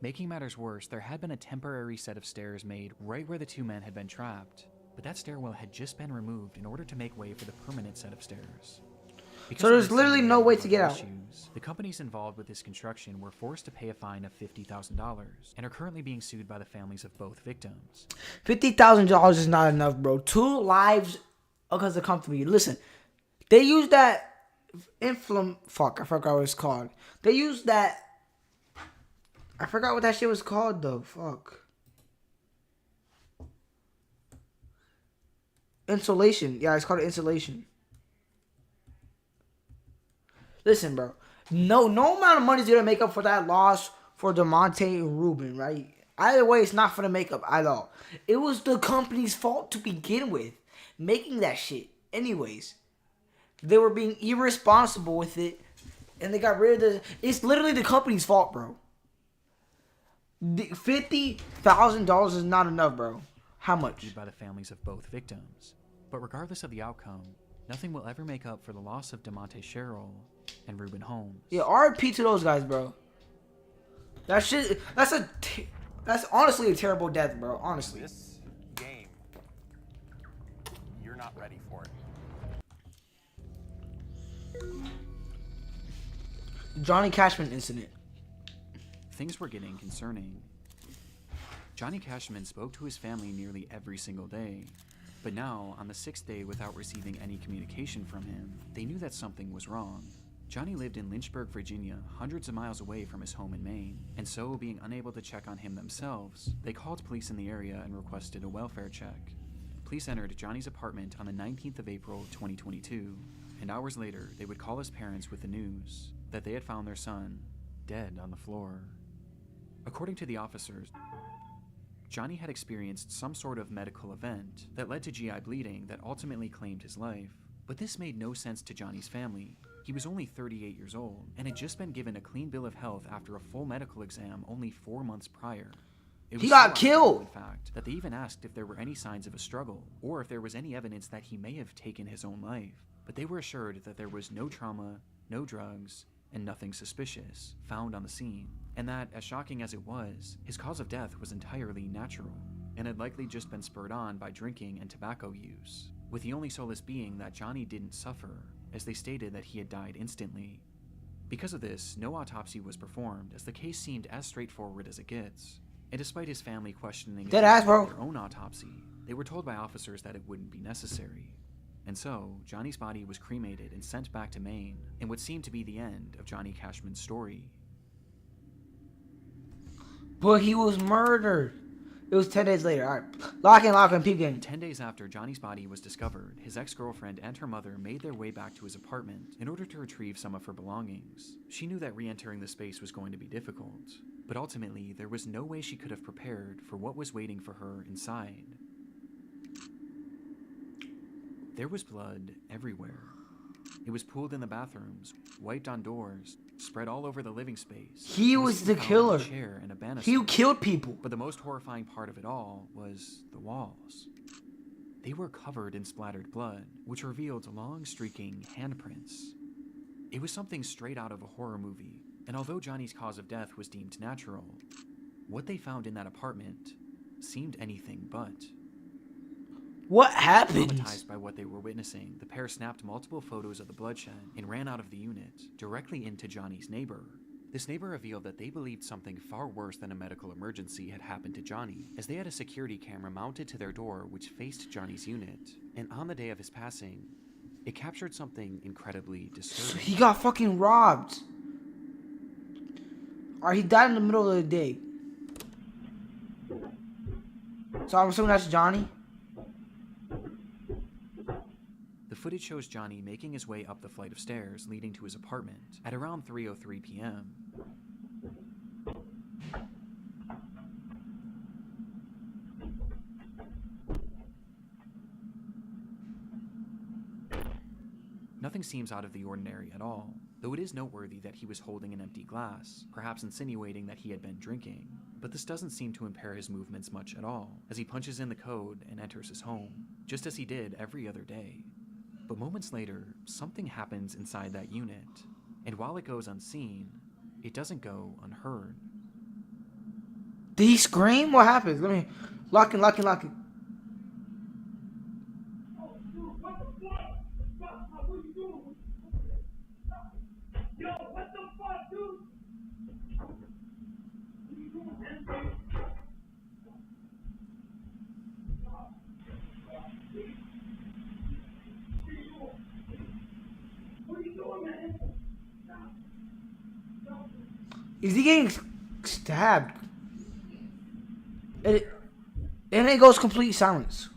[SPEAKER 9] Making matters worse, there had been a temporary set of stairs made right where the two men had been trapped, but that stairwell had just been removed in order to make way for the permanent set of stairs.
[SPEAKER 1] So there's literally no way to get out.
[SPEAKER 9] The companies involved with this construction were forced to pay a fine of $50,000 and are currently being sued by the families of both victims.
[SPEAKER 1] $50,000 is not enough, bro. 2 lives because the company. Listen, they used that fuck, I forgot what it's called. They used that. I forgot what that shit was called though. Fuck. Insulation. Yeah, it's called insulation. Listen, bro. No amount of money is gonna make up for that loss for DeMonte and Ruben, right? Either way, it's not gonna make up at all. It was the company's fault to begin with, making that shit. Anyways, they were being irresponsible with it, and they got rid of the. It's literally the company's fault, bro. $50,000 is not enough, bro. How much?
[SPEAKER 9] By the families of both victims. But regardless of the outcome, nothing will ever make up for the loss of DeMonte Sherrill and Ruben Holmes.
[SPEAKER 1] Yeah, RIP to those guys, bro. That shit. That's honestly a terrible death, bro. Honestly.
[SPEAKER 11] This game, you're not ready for it.
[SPEAKER 1] Johnny Cashman incident.
[SPEAKER 9] Things were getting concerning. Johnny Cashman spoke to his family nearly every single day, but now, on the 6th day without receiving any communication from him, they knew that something was wrong. Johnny lived in Lynchburg, Virginia, hundreds of miles away from his home in Maine, and so, being unable to check on him themselves, they called police in the area and requested a welfare check. Police entered Johnny's apartment on the 19th of April, 2022, and hours later, they would call his parents with the news that they had found their son dead on the floor. According to the officers, Johnny had experienced some sort of medical event that led to GI bleeding that ultimately claimed his life. But this made no sense to Johnny's family. He was only 38 years old and had just been given a clean bill of health after a full medical exam only 4 months prior.
[SPEAKER 1] He got killed!
[SPEAKER 9] In fact, that they even asked if there were any signs of a struggle or if there was any evidence that he may have taken his own life. But they were assured that there was no trauma, no drugs, and nothing suspicious found on the scene, and that, as shocking as it was, his cause of death was entirely natural, and had likely just been spurred on by drinking and tobacco use, with the only solace being that Johnny didn't suffer, as they stated that he had died instantly. Because of this, no autopsy was performed, as the case seemed as straightforward as it gets, and despite his family questioning
[SPEAKER 1] Dead ass, bro.
[SPEAKER 9] their own autopsy, they were told by officers that it wouldn't be necessary. And so, Johnny's body was cremated and sent back to Maine, in what seemed to be the end of Johnny Cashman's story.
[SPEAKER 1] But he was murdered. It was 10 days later. All right. Lock in, peep game.
[SPEAKER 9] 10 days after Johnny's body was discovered, his ex-girlfriend and her mother made their way back to his apartment in order to retrieve some of her belongings. She knew that re-entering the space was going to be difficult, but ultimately, there was no way she could have prepared for what was waiting for her inside. There was blood everywhere. It was pooled in the bathrooms, wiped on doors, spread all over the living space.
[SPEAKER 1] He was the killer.
[SPEAKER 9] Chair and a banister.
[SPEAKER 1] He killed people.
[SPEAKER 9] But the most horrifying part of it all was the walls. They were covered in splattered blood, which revealed long streaking handprints. It was something straight out of a horror movie, and although Johnny's cause of death was deemed natural, what they found in that apartment seemed anything but.
[SPEAKER 1] What happened?
[SPEAKER 9] Traumatized by what they were witnessing, the pair snapped multiple photos of the bloodshed and ran out of the unit, directly into Johnny's neighbor. This neighbor revealed that they believed something far worse than a medical emergency had happened to Johnny, as they had a security camera mounted to their door which faced Johnny's unit, and on the day of his passing, it captured something incredibly disturbing.
[SPEAKER 1] He got fucking robbed. Alright, he died in the middle of the day. So I'm assuming that's Johnny?
[SPEAKER 9] The footage shows Johnny making his way up the flight of stairs leading to his apartment at around 3:03 p.m. Nothing seems out of the ordinary at all, though it is noteworthy that he was holding an empty glass, perhaps insinuating that he had been drinking. But this doesn't seem to impair his movements much at all, as he punches in the code and enters his home, just as he did every other day. But moments later, something happens inside that unit, and while it goes unseen, it doesn't go unheard.
[SPEAKER 1] Did he scream? What happened? Let me lock in. Is he getting stabbed? And it goes complete silence.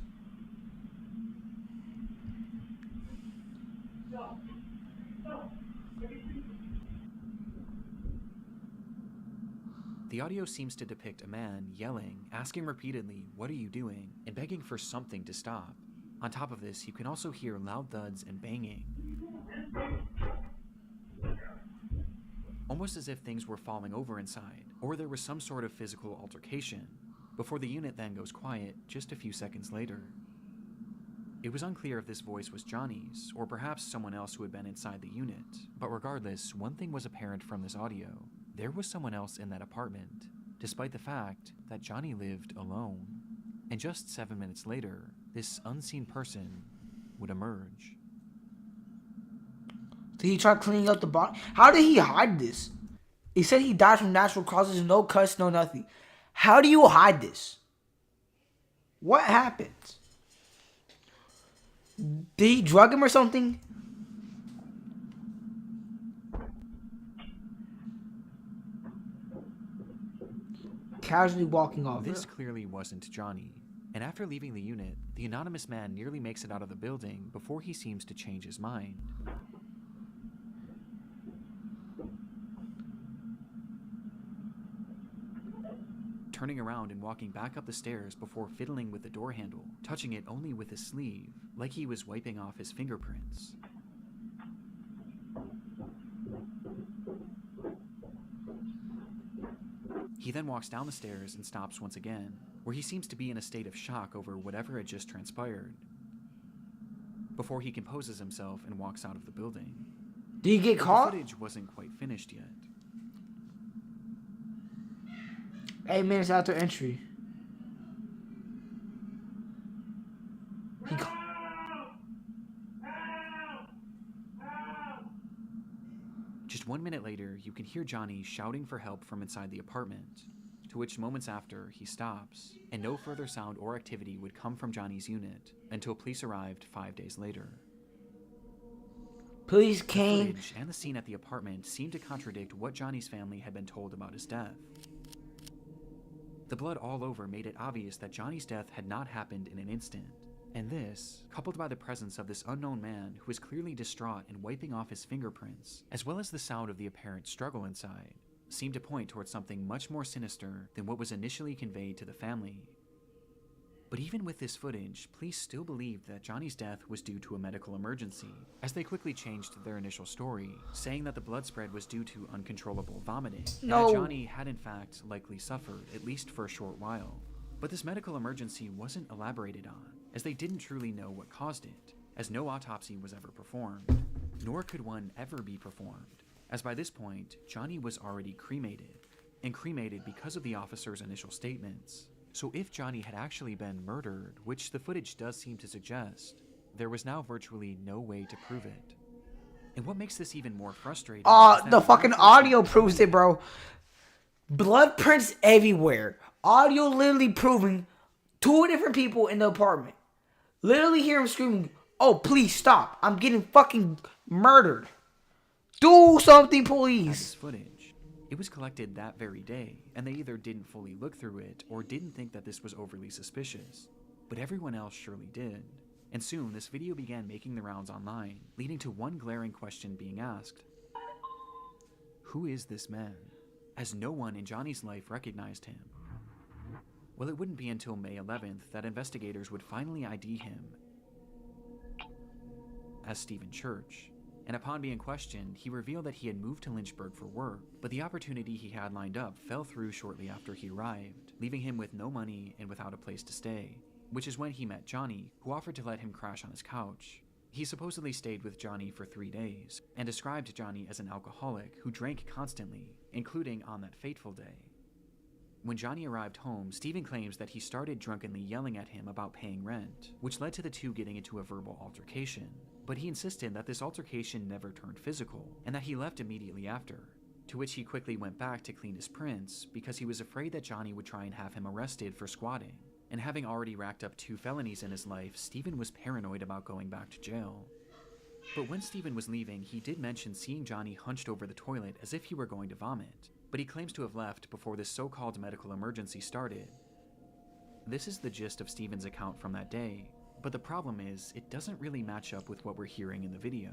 [SPEAKER 9] The audio seems to depict a man yelling, asking repeatedly, "What are you doing?" and begging for something to stop. On top of this, you can also hear loud thuds and banging, almost as if things were falling over inside, or there was some sort of physical altercation, before the unit then goes quiet just a few seconds later. It was unclear if this voice was Johnny's, or perhaps someone else who had been inside the unit, but regardless, one thing was apparent from this audio. There was someone else in that apartment, despite the fact that Johnny lived alone. And just 7 minutes later, this unseen person would emerge.
[SPEAKER 1] Did he try cleaning up the body? How did he hide this? He said he died from natural causes, no cuts, no nothing. How do you hide this? What happened? Did he drug him or something? Casually walking off.
[SPEAKER 9] This clearly wasn't Johnny, And after leaving the unit, the anonymous man nearly makes it out of the building before he seems to change his mind. Turning around and walking back up the stairs before fiddling with the door handle, touching it only with his sleeve, like he was wiping off his fingerprints. He then walks down the stairs and stops once again, where he seems to be in a state of shock over whatever had just transpired, before he composes himself and walks out of the building.
[SPEAKER 1] Did he get caught?
[SPEAKER 9] The footage wasn't quite finished yet.
[SPEAKER 1] 8 minutes after entry.
[SPEAKER 9] Just 1 minute later, you can hear Johnny shouting for help from inside the apartment, to which moments after, he stops, and no further sound or activity would come from Johnny's unit until police arrived 5 days later.
[SPEAKER 1] Police
[SPEAKER 9] The
[SPEAKER 1] came.
[SPEAKER 9] footage and the scene at the apartment seemed to contradict what Johnny's family had been told about his death. The blood all over made it obvious that Johnny's death had not happened in an instant. And this, coupled by the presence of this unknown man who was clearly distraught and wiping off his fingerprints, as well as the sound of the apparent struggle inside, seemed to point towards something much more sinister than what was initially conveyed to the family. But even with this footage, police still believed that Johnny's death was due to a medical emergency, as they quickly changed their initial story, saying that the blood spread was due to uncontrollable vomiting, and that Johnny had in fact likely suffered, at least for a short while. But this medical emergency wasn't elaborated on, as they didn't truly know what caused it, as no autopsy was ever performed, nor could one ever be performed, as by this point, Johnny was already cremated, and cremated because of the officer's initial statements. So if Johnny had actually been murdered, which the footage does seem to suggest, there was now virtually no way to prove it. And what makes this even more frustrating is that
[SPEAKER 1] The fucking audio proves it, bro. Blood prints everywhere. Audio literally proving 2 different people in the apartment. Literally hear him screaming, "Oh, please stop. I'm getting fucking murdered. Do something, police."
[SPEAKER 9] This footage. It was collected that very day, and they either didn't fully look through it or didn't think that this was overly suspicious. But everyone else surely did. And soon, this video began making the rounds online, leading to one glaring question being asked. Who is this man? As no one in Johnny's life recognized him. Well, it wouldn't be until May 11th that investigators would finally ID him as Stephen Church. And upon being questioned, he revealed that he had moved to Lynchburg for work, but the opportunity he had lined up fell through shortly after he arrived, leaving him with no money and without a place to stay, which is when he met Johnny, who offered to let him crash on his couch. He supposedly stayed with Johnny for 3 days, and described Johnny as an alcoholic who drank constantly, including on that fateful day. When Johnny arrived home, Stephen claims that he started drunkenly yelling at him about paying rent, which led to the two getting into a verbal altercation. But he insisted that this altercation never turned physical, and that he left immediately after, to which he quickly went back to clean his prints because he was afraid that Johnny would try and have him arrested for squatting. And having already racked up 2 felonies in his life, Stephen was paranoid about going back to jail. But when Stephen was leaving, he did mention seeing Johnny hunched over the toilet as if he were going to vomit, but he claims to have left before this so-called medical emergency started. This is the gist of Stephen's account from that day, but the problem is, it doesn't really match up with what we're hearing in the video.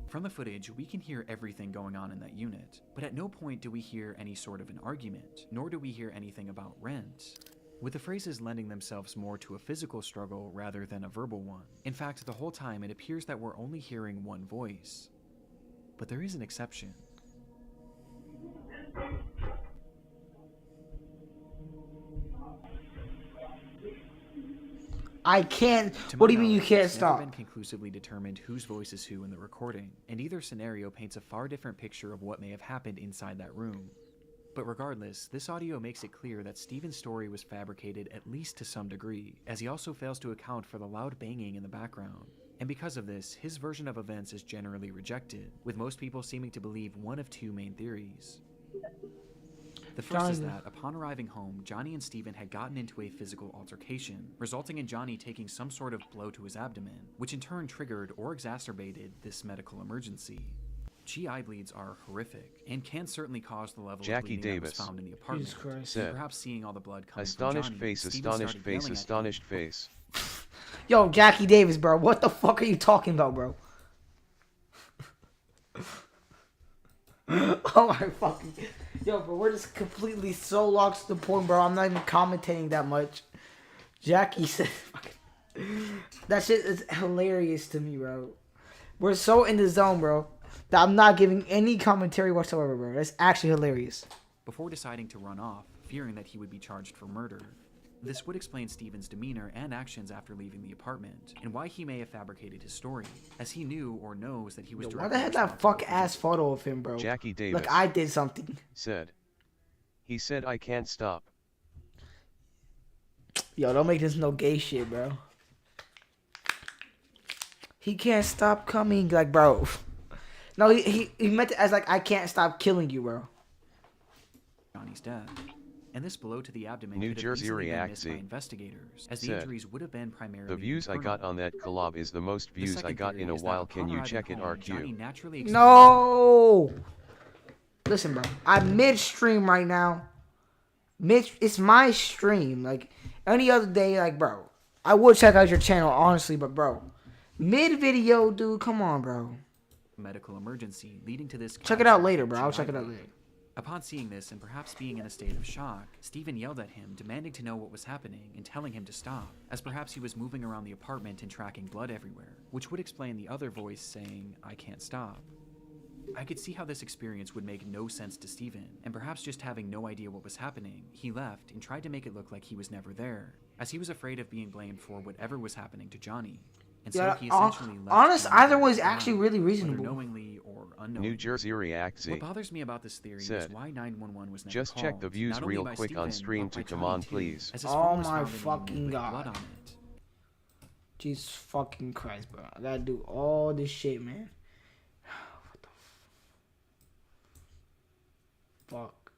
[SPEAKER 9] From the footage, we can hear everything going on in that unit, but at no point do we hear any sort of an argument, nor do we hear anything about rent, with the phrases lending themselves more to a physical struggle rather than a verbal one. In fact, the whole time it appears that we're only hearing one voice. But there is an exception.
[SPEAKER 1] I can't.
[SPEAKER 9] To
[SPEAKER 1] What do
[SPEAKER 9] my
[SPEAKER 1] you mean you
[SPEAKER 9] knowledge,
[SPEAKER 1] can't
[SPEAKER 9] it's
[SPEAKER 1] stop?
[SPEAKER 9] never been conclusively determined whose voice is who in the recording, and either scenario paints a far different picture of what may have happened inside that room. But regardless, this audio makes it clear that Stephen's story was fabricated at least to some degree, as he also fails to account for the loud banging in the background. And because of this, his version of events is generally rejected, with most people seeming to believe one of 2 main theories. The first is that, upon arriving home, Johnny and Stephen had gotten into a physical altercation, resulting in Johnny taking some sort of blow to his abdomen, which in turn triggered or exacerbated this medical emergency. GI bleeds are horrific and can certainly cause the level
[SPEAKER 3] Jackie
[SPEAKER 9] of bleeding
[SPEAKER 3] Davis
[SPEAKER 9] that was found in the apartment.
[SPEAKER 1] Jesus Christ.
[SPEAKER 3] said,
[SPEAKER 9] Perhaps seeing all the blood coming
[SPEAKER 3] astonished
[SPEAKER 9] from Johnny,
[SPEAKER 3] face,
[SPEAKER 9] Steven
[SPEAKER 3] astonished
[SPEAKER 9] started
[SPEAKER 3] face,
[SPEAKER 9] yelling at him.
[SPEAKER 3] astonished face.
[SPEAKER 1] Yo, Jackie Davis, bro. What the fuck are you talking about, bro? Oh my fucking... Yo, bro, we're just completely so lost to the point, bro. I'm not even commentating that much. Jackie said... That shit is hilarious to me, bro. We're so in the zone, bro, that I'm not giving any commentary whatsoever, bro. That's actually hilarious.
[SPEAKER 9] Before deciding to run off, fearing that he would be charged for murder. This would explain Steven's demeanor and actions after leaving the apartment, and why he may have fabricated his story, as he knew or knows that he was
[SPEAKER 1] Yo, why
[SPEAKER 9] directly
[SPEAKER 1] the heck that
[SPEAKER 9] responsible
[SPEAKER 1] fuck
[SPEAKER 9] for
[SPEAKER 1] ass
[SPEAKER 9] Johnny.
[SPEAKER 1] photo of him, bro?
[SPEAKER 3] Jackie Davis
[SPEAKER 1] Look, I did something.
[SPEAKER 3] said, he said I can't stop.
[SPEAKER 1] Yo, don't make this no gay shit, bro. He can't stop coming, like, bro. No, he meant it as like, I can't stop killing you, bro.
[SPEAKER 9] Johnny's death. And this blow to the abdomen
[SPEAKER 3] New
[SPEAKER 9] could have
[SPEAKER 3] Jersey
[SPEAKER 9] easily been missed by
[SPEAKER 3] Reactie
[SPEAKER 9] investigators, as the
[SPEAKER 3] said,
[SPEAKER 9] injuries would have been primarily
[SPEAKER 3] the views I
[SPEAKER 9] internal.
[SPEAKER 3] got on that collab is the most
[SPEAKER 9] The
[SPEAKER 3] views I
[SPEAKER 9] second
[SPEAKER 3] got
[SPEAKER 9] theory
[SPEAKER 3] in a
[SPEAKER 9] is that
[SPEAKER 3] while.
[SPEAKER 9] upon
[SPEAKER 3] Can you
[SPEAKER 9] arriving
[SPEAKER 3] check it,
[SPEAKER 9] home, Johnny
[SPEAKER 3] RQ?
[SPEAKER 9] naturally
[SPEAKER 1] No. Listen, bro. I'm mid-stream right now. It's my stream. Like, any other day, like, bro. I would check out your channel, honestly, but, bro. Mid-video, dude. Come on, bro.
[SPEAKER 9] medical emergency leading to this.
[SPEAKER 1] Check it out later, bro. I'll check it out later.
[SPEAKER 9] Upon seeing this and perhaps being in a state of shock, Steven yelled at him, demanding to know what was happening and telling him to stop, as perhaps he was moving around the apartment and tracking blood everywhere, which would explain the other voice saying, "I can't stop." I could see how this experience would make no sense to Steven, and perhaps just having no idea what was happening, he left and tried to make it look like he was never there, as he was afraid of being blamed for whatever was happening to Johnny. And so he essentially left
[SPEAKER 1] honest,
[SPEAKER 9] Johnny
[SPEAKER 1] either way is
[SPEAKER 9] alive,
[SPEAKER 1] actually really
[SPEAKER 9] whether
[SPEAKER 1] reasonable.
[SPEAKER 9] knowingly or unknowingly.
[SPEAKER 3] New Jersey Reactie
[SPEAKER 9] What bothers me about this theory is
[SPEAKER 3] said,
[SPEAKER 9] why 911 was never
[SPEAKER 3] just
[SPEAKER 9] called,
[SPEAKER 3] check the views
[SPEAKER 9] not only
[SPEAKER 3] real
[SPEAKER 9] by
[SPEAKER 3] quick on
[SPEAKER 9] Steven,
[SPEAKER 3] stream
[SPEAKER 9] but
[SPEAKER 3] to
[SPEAKER 9] by
[SPEAKER 3] come
[SPEAKER 9] Johnny
[SPEAKER 3] on,
[SPEAKER 9] too,
[SPEAKER 3] please.
[SPEAKER 9] as his
[SPEAKER 1] Oh
[SPEAKER 9] phone was
[SPEAKER 1] my
[SPEAKER 9] found in the
[SPEAKER 1] fucking
[SPEAKER 9] room with
[SPEAKER 1] God.
[SPEAKER 9] blood on it.
[SPEAKER 1] Jesus fucking Christ, bro. I gotta do all this shit, man. What the fuck?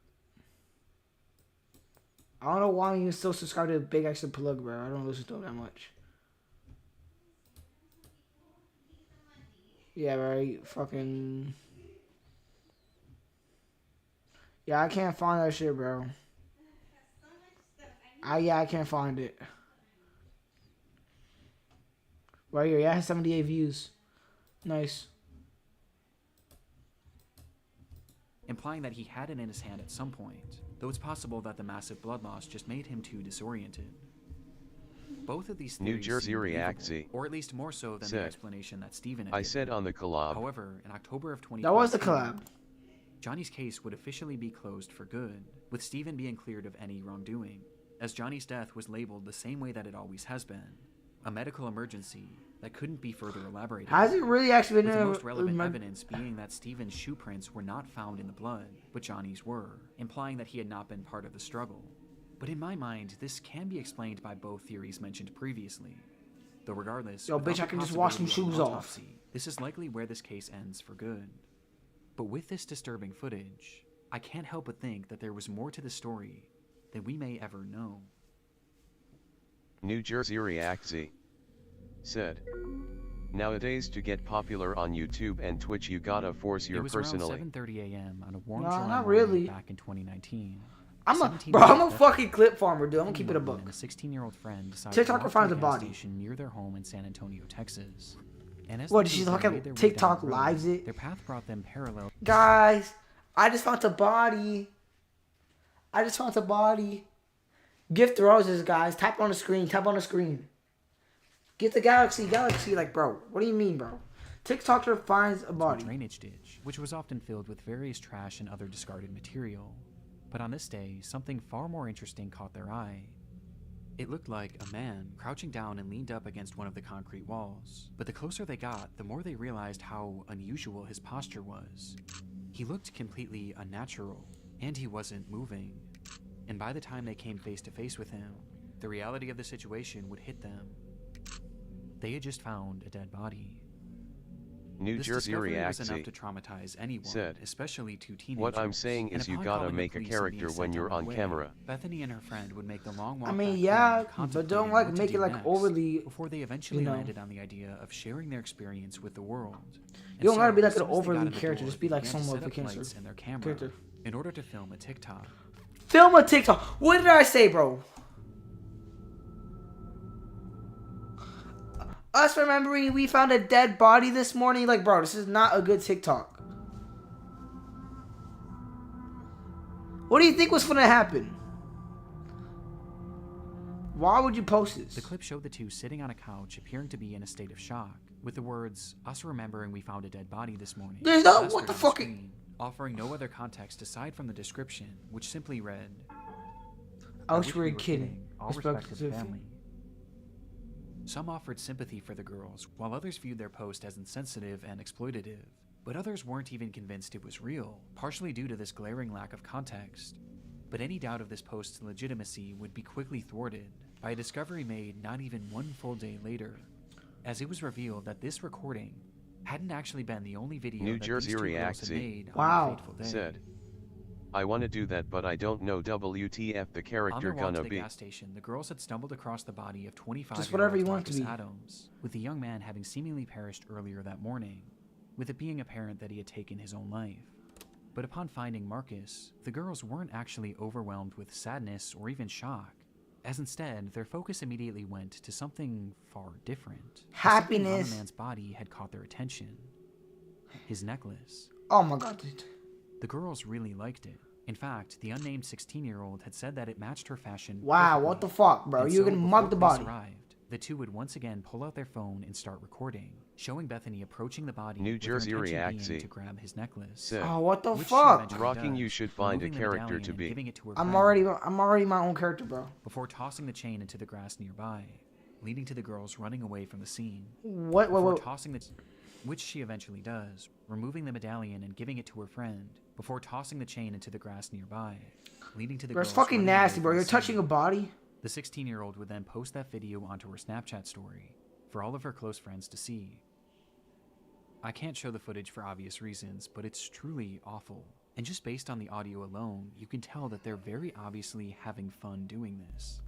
[SPEAKER 1] I don't know why you still subscribe to Big Extra Plug, bro. I don't listen to him that much. Yeah, right. Fucking. Yeah, I can't find that shit, bro. I can't find it. Right here, yeah, it has 78 views. Nice.
[SPEAKER 9] Implying that he had it in his hand at some point, though it's possible that the massive blood loss just made him too disoriented. Both of these theories
[SPEAKER 3] New Jersey
[SPEAKER 9] seem believable,
[SPEAKER 3] Reactie
[SPEAKER 9] or at least more so than
[SPEAKER 3] said,
[SPEAKER 9] the explanation that Steven had
[SPEAKER 3] I
[SPEAKER 9] given.
[SPEAKER 3] said on the collab.
[SPEAKER 9] However, in October of 2014,
[SPEAKER 1] That was the collab.
[SPEAKER 9] Johnny's case would officially be closed for good, with Steven being cleared of any wrongdoing, as Johnny's death was labeled the same way that it always has been, a medical emergency that couldn't be further elaborated.
[SPEAKER 1] Has it really actually been
[SPEAKER 9] with the most relevant evidence being that Steven's shoe prints were not found in the blood, but Johnny's were, implying that he had not been part of the struggle. But in my mind, this can be explained by both theories mentioned previously. Though regardless,
[SPEAKER 1] Yo,
[SPEAKER 9] without
[SPEAKER 1] bitch, I
[SPEAKER 9] the
[SPEAKER 1] can just wash them
[SPEAKER 9] possibility of
[SPEAKER 1] shoes
[SPEAKER 9] an
[SPEAKER 1] off.
[SPEAKER 9] autopsy, this is likely where this case ends for good. But with this disturbing footage, I can't help but think that there was more to the story than we may ever know.
[SPEAKER 3] New Jersey Reactie said, nowadays to get popular on YouTube and Twitch you gotta force your
[SPEAKER 9] It was
[SPEAKER 3] personally.
[SPEAKER 9] around 7:30 a.m. on a warm
[SPEAKER 1] No,
[SPEAKER 9] July
[SPEAKER 1] not
[SPEAKER 9] morning
[SPEAKER 1] really.
[SPEAKER 9] back in 2019.
[SPEAKER 1] I'm a
[SPEAKER 9] 17-year-old
[SPEAKER 1] fucking clip farmer, dude. I'm gonna keep it a
[SPEAKER 9] woman
[SPEAKER 1] book.
[SPEAKER 9] and a 16-year-old friend decided
[SPEAKER 1] TikTok
[SPEAKER 9] to walk
[SPEAKER 1] finds
[SPEAKER 9] to
[SPEAKER 1] a
[SPEAKER 9] a gas
[SPEAKER 1] body.
[SPEAKER 9] station near their home in San Antonio, Texas. And as
[SPEAKER 1] What,
[SPEAKER 9] the
[SPEAKER 1] she's
[SPEAKER 9] two
[SPEAKER 1] fucking
[SPEAKER 9] made their way
[SPEAKER 1] TikTok
[SPEAKER 9] down the road,
[SPEAKER 1] lives it?
[SPEAKER 9] Their path brought them parallel.
[SPEAKER 1] Guys, I just found a body. I just found a body. Gift roses, guys. Tap on the screen. Tap on the screen. Get the galaxy. Like, bro. What do you mean, bro? TikToker finds a body.
[SPEAKER 9] Drainage ditch, which was often filled with various trash and other discarded material. But on this day, something far more interesting caught their eye. It looked like a man crouching down and leaned up against one of the concrete walls. But the closer they got, the more they realized how unusual his posture was. He looked completely unnatural, and he wasn't moving. And by the time they came face to face with him, the reality of the situation would hit them. They had just found a dead body.
[SPEAKER 3] New
[SPEAKER 9] This
[SPEAKER 3] Jersey
[SPEAKER 9] discovery
[SPEAKER 3] Reacts
[SPEAKER 9] was enough to traumatize anyone,
[SPEAKER 3] said,
[SPEAKER 9] especially two teenagers.
[SPEAKER 3] "What I'm saying
[SPEAKER 9] And
[SPEAKER 3] is you
[SPEAKER 9] upon
[SPEAKER 3] gotta
[SPEAKER 9] calling the
[SPEAKER 3] make a
[SPEAKER 9] police and being
[SPEAKER 3] character
[SPEAKER 9] sent
[SPEAKER 3] when you're
[SPEAKER 9] their
[SPEAKER 3] on
[SPEAKER 9] way,
[SPEAKER 3] camera."
[SPEAKER 9] Bethany and her friend would make the long walk
[SPEAKER 1] I mean,
[SPEAKER 9] back
[SPEAKER 1] yeah,
[SPEAKER 9] home,
[SPEAKER 1] but don't
[SPEAKER 9] contemplating
[SPEAKER 1] like
[SPEAKER 9] what to
[SPEAKER 1] make it
[SPEAKER 9] do
[SPEAKER 1] like
[SPEAKER 9] next,
[SPEAKER 1] overly.
[SPEAKER 9] before they eventually
[SPEAKER 1] know.
[SPEAKER 9] landed on the idea of sharing their experience with the world. And
[SPEAKER 1] You don't gotta be like
[SPEAKER 9] as
[SPEAKER 1] an
[SPEAKER 9] soon as they got
[SPEAKER 1] overly
[SPEAKER 9] in the
[SPEAKER 1] character.
[SPEAKER 9] door,
[SPEAKER 1] Just be
[SPEAKER 9] they
[SPEAKER 1] like
[SPEAKER 9] began to
[SPEAKER 1] someone
[SPEAKER 9] set
[SPEAKER 1] with a
[SPEAKER 9] up
[SPEAKER 1] cancer
[SPEAKER 9] lights in their camera
[SPEAKER 1] character.
[SPEAKER 9] in order to film a TikTok.
[SPEAKER 1] Film a TikTok. What did I say, bro? Us remembering we found a dead body this morning. Like, bro, this is not a good TikTok. What do you think was gonna happen? Why would you post this?
[SPEAKER 9] The clip showed the two sitting on a couch, appearing to be in a state of shock, with the words, "Us remembering we found a dead body this morning."
[SPEAKER 1] There's no
[SPEAKER 9] plastered
[SPEAKER 1] what the
[SPEAKER 9] on
[SPEAKER 1] fuck.
[SPEAKER 9] screen, offering no other context aside from the description, which simply read,
[SPEAKER 1] I wish we were kidding.
[SPEAKER 9] All
[SPEAKER 1] Respect
[SPEAKER 9] respect
[SPEAKER 1] to
[SPEAKER 9] to
[SPEAKER 1] the
[SPEAKER 9] the family. Some offered sympathy for the girls, while others viewed their post as insensitive and exploitative. But others weren't even convinced it was real, partially due to this glaring lack of context. But any doubt of this post's legitimacy would be quickly thwarted by a discovery made not even one full day later, as it was revealed that this recording hadn't actually been the only video
[SPEAKER 3] New
[SPEAKER 9] that
[SPEAKER 3] Jersey
[SPEAKER 9] these two girls had
[SPEAKER 3] Reacts
[SPEAKER 9] made
[SPEAKER 1] Wow.
[SPEAKER 9] on the fateful day.
[SPEAKER 3] said, "I wanna do that, but I don't know WTF the
[SPEAKER 9] On
[SPEAKER 3] character
[SPEAKER 9] their walk
[SPEAKER 3] gonna
[SPEAKER 9] to the
[SPEAKER 3] be."
[SPEAKER 9] gas station, the girls had stumbled across the body of 25-year-old
[SPEAKER 1] Just whatever you want it to
[SPEAKER 9] Marcus
[SPEAKER 1] be.
[SPEAKER 9] Adams, with the young man having seemingly perished earlier that morning, with it being apparent that he had taken his own life. But upon finding Marcus, the girls weren't actually overwhelmed with sadness or even shock, as instead their focus immediately went to something far different. Something on
[SPEAKER 1] Happiness.
[SPEAKER 9] the man's body had caught their attention. His necklace.
[SPEAKER 1] Oh my god, dude.
[SPEAKER 9] The girls really liked it. In fact, the unnamed 16-year-old had said that it matched her fashion.
[SPEAKER 1] Wow, what the fuck, bro?
[SPEAKER 9] And
[SPEAKER 1] You're
[SPEAKER 9] so
[SPEAKER 1] gonna
[SPEAKER 9] before
[SPEAKER 1] mug the
[SPEAKER 9] police
[SPEAKER 1] body.
[SPEAKER 9] arrived, the two would once again pull out their phone and start recording, showing Bethany approaching the body
[SPEAKER 3] New
[SPEAKER 9] with her
[SPEAKER 3] Jersey
[SPEAKER 9] intention
[SPEAKER 3] Reacts
[SPEAKER 9] being to grab his necklace.
[SPEAKER 3] said,
[SPEAKER 1] Oh, what the
[SPEAKER 9] which she
[SPEAKER 1] fuck?
[SPEAKER 9] eventually
[SPEAKER 3] "Rocking,
[SPEAKER 9] does,
[SPEAKER 3] you should find a
[SPEAKER 9] removing the
[SPEAKER 3] character
[SPEAKER 9] medallion
[SPEAKER 3] to
[SPEAKER 9] and
[SPEAKER 3] be."
[SPEAKER 9] giving it to her
[SPEAKER 1] I'm
[SPEAKER 9] friend
[SPEAKER 1] already my own character, bro.
[SPEAKER 9] before tossing the chain into the grass nearby, leading to the girls running away from the scene.
[SPEAKER 1] What?
[SPEAKER 9] Before tossing the, which she eventually does, removing the medallion and giving it to her friend, before tossing the chain into the grass nearby, leading to the
[SPEAKER 1] Bro, it's
[SPEAKER 9] girls
[SPEAKER 1] fucking
[SPEAKER 9] running away
[SPEAKER 1] nasty,
[SPEAKER 9] from
[SPEAKER 1] bro.
[SPEAKER 9] the
[SPEAKER 1] You're touching
[SPEAKER 9] scene.
[SPEAKER 1] a body.
[SPEAKER 9] The 16-year-old would then post that video onto her Snapchat story for all of her close friends to see. I can't show the footage for obvious reasons, but it's truly awful. And just based on the audio alone, you can tell that they're very obviously having fun doing this.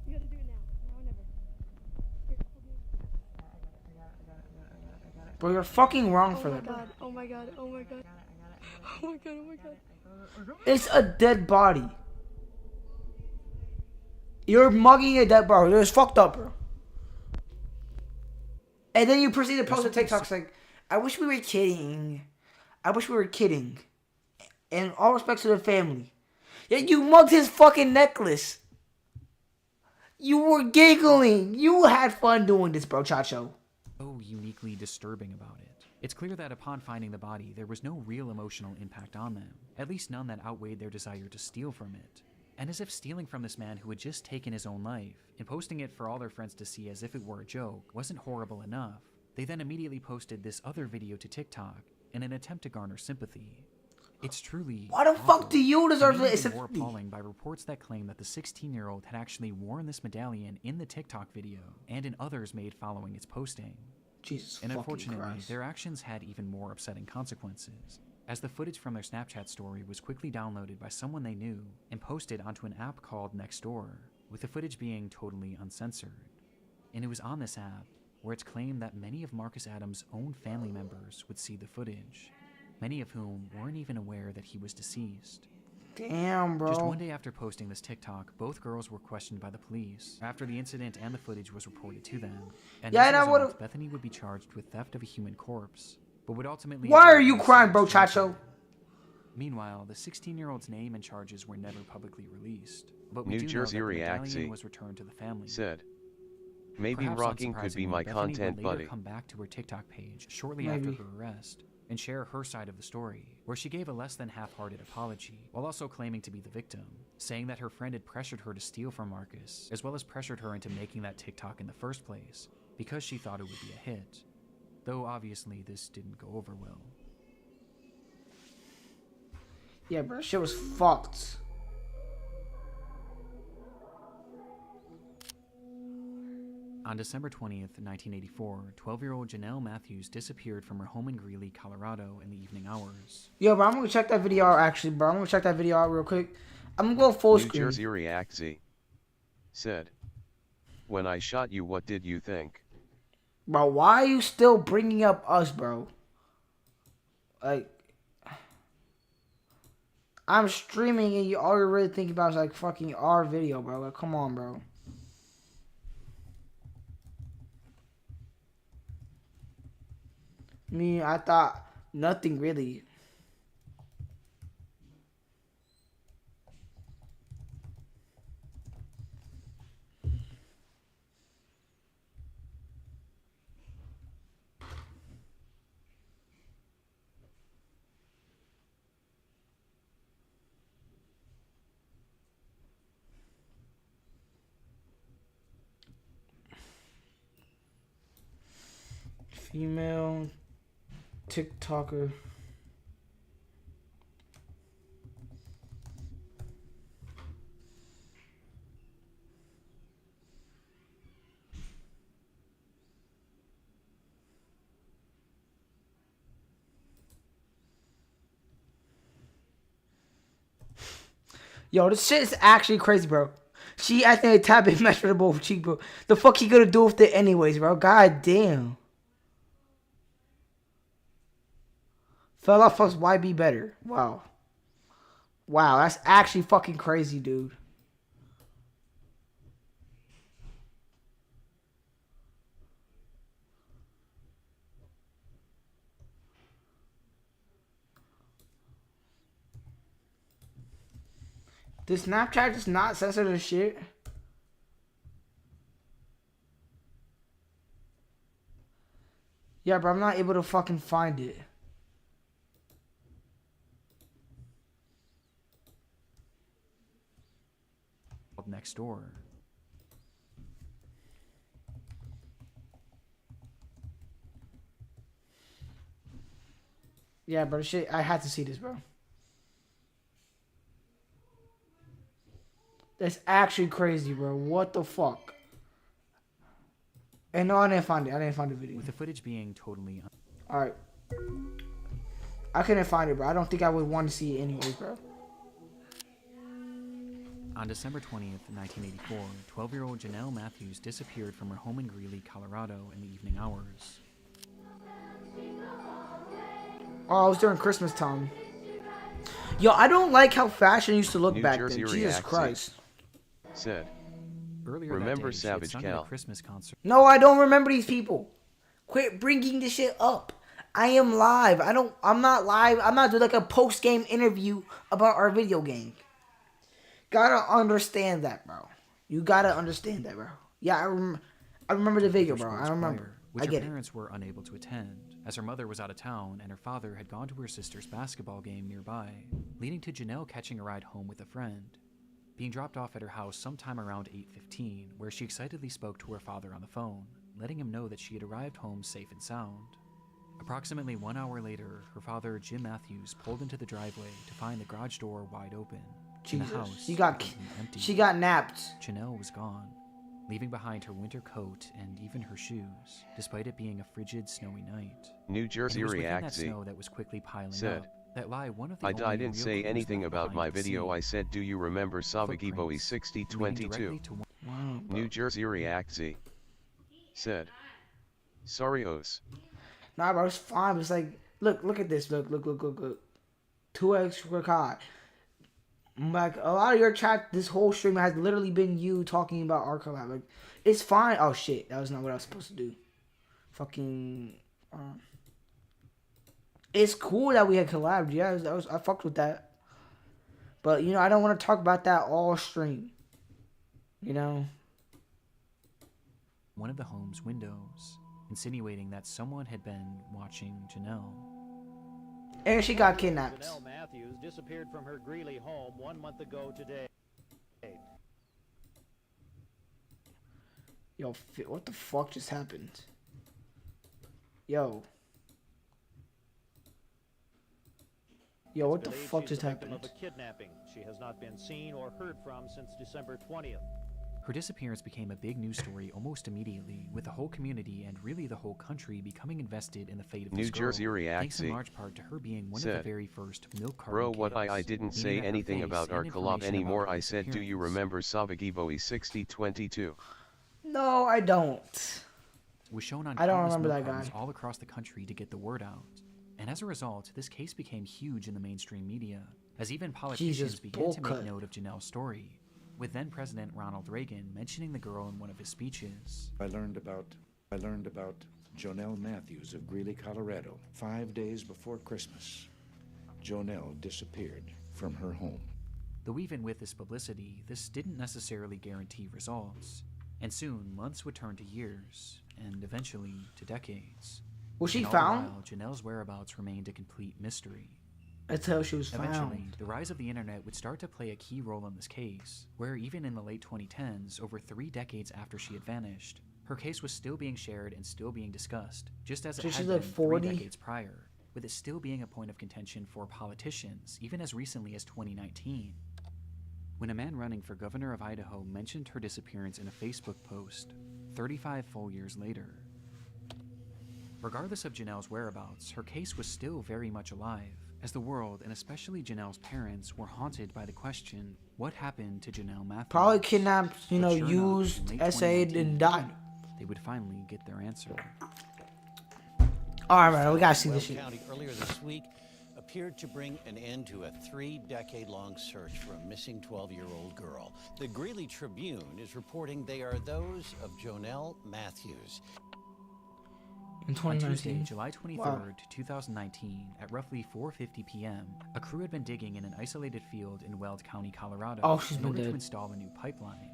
[SPEAKER 11] You gotta do it now. Now or never. Here,
[SPEAKER 1] Bro, you're fucking wrong for
[SPEAKER 11] oh my
[SPEAKER 1] that, bro.
[SPEAKER 11] god, oh my god, oh my god. Oh my god, oh my god.
[SPEAKER 1] It's a dead body. You're mugging a dead body. It's fucked up, bro. And then you proceed to post a TikTok like, I wish we were kidding. I wish we were kidding. And all respect to the family. Yet you mugged his fucking necklace. You were giggling. You had fun doing this, bro, Chacho.
[SPEAKER 9] So uniquely disturbing about it. It's clear that upon finding the body, there was no real emotional impact on them, at least none that outweighed their desire to steal from it. And as if stealing from this man who had just taken his own life, and posting it for all their friends to see as if it were a joke, wasn't horrible enough, they then immediately posted this other video to TikTok in an attempt to garner sympathy. It's truly
[SPEAKER 1] Why the
[SPEAKER 9] awful,
[SPEAKER 1] fuck do you deserve
[SPEAKER 9] and made
[SPEAKER 1] this
[SPEAKER 9] even more
[SPEAKER 1] sympathy?
[SPEAKER 9] appalling by reports that claim that the 16-year-old had actually worn this medallion in the TikTok video, and in others made following its posting.
[SPEAKER 1] Jesus
[SPEAKER 9] And
[SPEAKER 1] fucking
[SPEAKER 9] unfortunately,
[SPEAKER 1] Christ.
[SPEAKER 9] their actions had even more upsetting consequences, as the footage from their Snapchat story was quickly downloaded by someone they knew and posted onto an app called Nextdoor, with the footage being totally uncensored. And it was on this app where it's claimed that many of Marcus Adams' own family members would see the footage, many of whom weren't even aware that he was deceased.
[SPEAKER 1] Damn, bro.
[SPEAKER 9] Just one day after posting this TikTok, both girls were questioned by the police after the incident and the footage was reported to them. And
[SPEAKER 1] Yeah,
[SPEAKER 9] as
[SPEAKER 1] and
[SPEAKER 9] a
[SPEAKER 1] I
[SPEAKER 9] result,
[SPEAKER 1] would've-
[SPEAKER 9] Bethany would be charged with theft of a human corpse, but would ultimately...
[SPEAKER 1] Why are
[SPEAKER 9] avoid
[SPEAKER 1] you
[SPEAKER 9] being
[SPEAKER 1] crying, bro,
[SPEAKER 9] sentenced to
[SPEAKER 1] Chacho?
[SPEAKER 9] death. Meanwhile, the 16-year-old's name and charges were never publicly released, but we
[SPEAKER 3] New
[SPEAKER 9] do
[SPEAKER 3] Jersey
[SPEAKER 9] know that the
[SPEAKER 3] Reacts
[SPEAKER 9] medallion was returned to the family.
[SPEAKER 3] said, "Maybe
[SPEAKER 9] Perhaps
[SPEAKER 3] rocking could be
[SPEAKER 9] unsurprisingly,
[SPEAKER 3] my
[SPEAKER 9] Bethany
[SPEAKER 3] content
[SPEAKER 9] would later
[SPEAKER 3] buddy."
[SPEAKER 9] come back to her TikTok page shortly
[SPEAKER 1] Maybe.
[SPEAKER 9] after her arrest and share her side of the story, where she gave a less than half-hearted apology, while also claiming to be the victim, saying that her friend had pressured her to steal from Marcus, as well as pressured her into making that TikTok in the first place, because she thought it would be a hit. Though obviously this didn't go over well.
[SPEAKER 1] Yeah, bro, shit was fucked.
[SPEAKER 9] On December 20th, 1984, 12-year-old Janelle Matthews disappeared from her home in Greeley, Colorado in the evening hours.
[SPEAKER 1] Yo, bro, I'm gonna check that video out actually, bro. I'm gonna check that video out real quick. I'm gonna go full
[SPEAKER 3] New
[SPEAKER 1] screen.
[SPEAKER 3] Jersey React Z said, "When I shot you, what did you think?"
[SPEAKER 1] Bro, why are you still bringing up us, bro? Like, I'm streaming and all you're really thinking about is like fucking our video, bro. Like, come on, bro. I mean, I thought nothing really. Female TikToker. Yo, this shit is actually crazy, bro. She acting a tad bit measurable cheek, bro. The fuck he gonna do with it anyways, bro? God damn. Fella fucks YB better. Wow. Wow, that's actually fucking crazy, dude. Does Snapchat just not censor the shit? Yeah, bro, I'm not able to fucking find it.
[SPEAKER 9] Next door.
[SPEAKER 1] Yeah, bro, shit, I had to see this, bro. That's actually crazy, bro. What the fuck? And no, I didn't find it. I didn't find the video.
[SPEAKER 9] With the footage being totally...
[SPEAKER 1] Alright. I couldn't find it, bro. I don't think I would want to see it anyways, bro.
[SPEAKER 9] On December 20th, 1984, 12-year-old Janelle Matthews disappeared from her home in Greeley, Colorado in the evening hours.
[SPEAKER 1] Oh, it was during Christmas time. Yo, I don't like how fashion used to look
[SPEAKER 3] New
[SPEAKER 1] back
[SPEAKER 3] Jersey
[SPEAKER 1] then. Jesus
[SPEAKER 3] React
[SPEAKER 1] Christ.
[SPEAKER 3] Said,
[SPEAKER 9] Earlier
[SPEAKER 3] "Remember
[SPEAKER 9] that day,
[SPEAKER 3] Savage
[SPEAKER 9] she had sung at
[SPEAKER 3] Cal?"
[SPEAKER 9] a Christmas concert.
[SPEAKER 1] No, I don't remember these people. Quit bringing this shit up. I am live. I'm not live. I'm not doing like a post-game interview about our video game. Gotta understand that, bro. You gotta understand that, bro. Yeah, I remember the video, bro. I remember.
[SPEAKER 9] Which
[SPEAKER 1] I
[SPEAKER 9] her
[SPEAKER 1] get it.
[SPEAKER 9] parents were unable to attend, as her mother was out of town and her father had gone to her sister's basketball game nearby, leading to Janelle catching a ride home with a friend. Being dropped off at her house sometime around 8:15, where she excitedly spoke to her father on the phone, letting him know that she had arrived home safe and sound. Approximately 1 hour later, her father, Jim Matthews, pulled into the driveway to find the garage door wide open.
[SPEAKER 1] Jesus.
[SPEAKER 9] The house empty.
[SPEAKER 1] She got napped.
[SPEAKER 9] Janelle was gone, leaving behind her winter coat and even her shoes, despite it being a frigid, snowy night.
[SPEAKER 3] New Jersey React
[SPEAKER 9] that
[SPEAKER 3] Z
[SPEAKER 9] snow that was quickly piling
[SPEAKER 3] said,
[SPEAKER 9] up, that lie one of the
[SPEAKER 3] I
[SPEAKER 9] only
[SPEAKER 3] didn't
[SPEAKER 9] real
[SPEAKER 3] say
[SPEAKER 9] clues
[SPEAKER 3] anything
[SPEAKER 9] left
[SPEAKER 3] about
[SPEAKER 9] behind
[SPEAKER 3] my
[SPEAKER 9] the
[SPEAKER 3] video.
[SPEAKER 9] scene.
[SPEAKER 3] I said, do you remember Savagi Bowie
[SPEAKER 9] Footprints
[SPEAKER 3] 6022?
[SPEAKER 9] leading directly to
[SPEAKER 1] Wow,
[SPEAKER 3] New Jersey React Z said, "Sorry, Os."
[SPEAKER 1] Nah, bro, it's fine. It's like, look at this. Look. 2x record. Like, a lot of your chat, this whole stream has literally been you talking about our collab. Like, it's fine. Oh, shit. That was not what I was supposed to do. Fucking, it's cool that we had collabed. Yeah, I fucked with that. But, you know, I don't want to talk about that all stream. You know?
[SPEAKER 9] one of the home's windows, insinuating that someone had been watching Janelle.
[SPEAKER 1] And she got kidnapped.
[SPEAKER 12] Janelle Matthews disappeared from her Greeley home 1 month ago today.
[SPEAKER 1] Yo, what the fuck just happened? Yo. Yo, what the fuck just happened?
[SPEAKER 12] Of a kidnapping. She has not been seen or heard from since December 20th.
[SPEAKER 9] Her disappearance became a big news story almost immediately, with the whole community and really the whole country becoming invested in the fate of this
[SPEAKER 3] New Jersey
[SPEAKER 9] girl, thanks in
[SPEAKER 3] Reaxy
[SPEAKER 9] large part to her being one of
[SPEAKER 3] said,
[SPEAKER 9] the very first milk carton
[SPEAKER 3] Bro, what
[SPEAKER 9] kids,
[SPEAKER 3] I didn't
[SPEAKER 9] meaning
[SPEAKER 3] say
[SPEAKER 9] that her
[SPEAKER 3] anything
[SPEAKER 9] face
[SPEAKER 3] about
[SPEAKER 9] and
[SPEAKER 3] our collab
[SPEAKER 9] information about
[SPEAKER 3] anymore.
[SPEAKER 9] her
[SPEAKER 3] I said, do you
[SPEAKER 9] disappearance.
[SPEAKER 3] remember Savagivoy 6022?
[SPEAKER 1] No, I don't.
[SPEAKER 9] Was shown on
[SPEAKER 1] I don't
[SPEAKER 9] countless
[SPEAKER 1] remember
[SPEAKER 9] milk
[SPEAKER 1] that
[SPEAKER 9] cartons
[SPEAKER 1] guy.
[SPEAKER 9] all across the country to get the word out. And as a result, this case became huge in the mainstream media, as even politicians
[SPEAKER 1] Jesus,
[SPEAKER 9] began to make
[SPEAKER 1] bullcut.
[SPEAKER 9] note of Janelle's story, with then President Ronald Reagan mentioning the girl in one of his speeches.
[SPEAKER 13] I learned about Jonelle Matthews of Greeley, Colorado, 5 days before Christmas. Jonelle disappeared from her home.
[SPEAKER 9] Though even with this publicity, this didn't necessarily guarantee results, and soon months would turn to years, and eventually to decades.
[SPEAKER 1] Was she
[SPEAKER 9] And all the
[SPEAKER 1] found?
[SPEAKER 9] while, Janelle's whereabouts remained a complete mystery.
[SPEAKER 1] Until she was
[SPEAKER 9] Eventually,
[SPEAKER 1] found.
[SPEAKER 9] the rise of the internet would start to play a key role in this case, where even in the late 2010s, over 3 decades after she had vanished, her case was still being shared and still being discussed, just as it
[SPEAKER 1] So
[SPEAKER 9] had
[SPEAKER 1] she's
[SPEAKER 9] been
[SPEAKER 1] like 40?
[SPEAKER 9] 3 decades prior, with it still being a point of contention for politicians, even as recently as 2019. When a man running for governor of Idaho mentioned her disappearance in a Facebook post, 35 full years later. Regardless of Janelle's whereabouts, her case was still very much alive, as the world, and especially Janelle's parents, were haunted by the question, what happened to Janelle Matthews?
[SPEAKER 1] Probably kidnapped, you know,
[SPEAKER 9] But sure enough,
[SPEAKER 1] used,
[SPEAKER 9] in late
[SPEAKER 1] essayed,
[SPEAKER 9] 2019,
[SPEAKER 1] and died.
[SPEAKER 9] They would finally get their answer.
[SPEAKER 1] Alright, man, we gotta see this
[SPEAKER 14] Weld
[SPEAKER 1] shit.
[SPEAKER 14] County earlier this week appeared to bring an end to a 3-decade-long search for a missing 12-year-old girl. The Greeley Tribune is reporting they are those of Jonelle Matthews.
[SPEAKER 1] In
[SPEAKER 9] On Tuesday,
[SPEAKER 1] 2019.
[SPEAKER 9] July 23rd,
[SPEAKER 1] Wow.
[SPEAKER 9] 2019, at roughly 4:50 p.m., a crew had been digging in an isolated field in Weld County, Colorado,
[SPEAKER 1] Oh, she's
[SPEAKER 9] in
[SPEAKER 1] been
[SPEAKER 9] order to
[SPEAKER 1] dead.
[SPEAKER 9] install a new pipeline,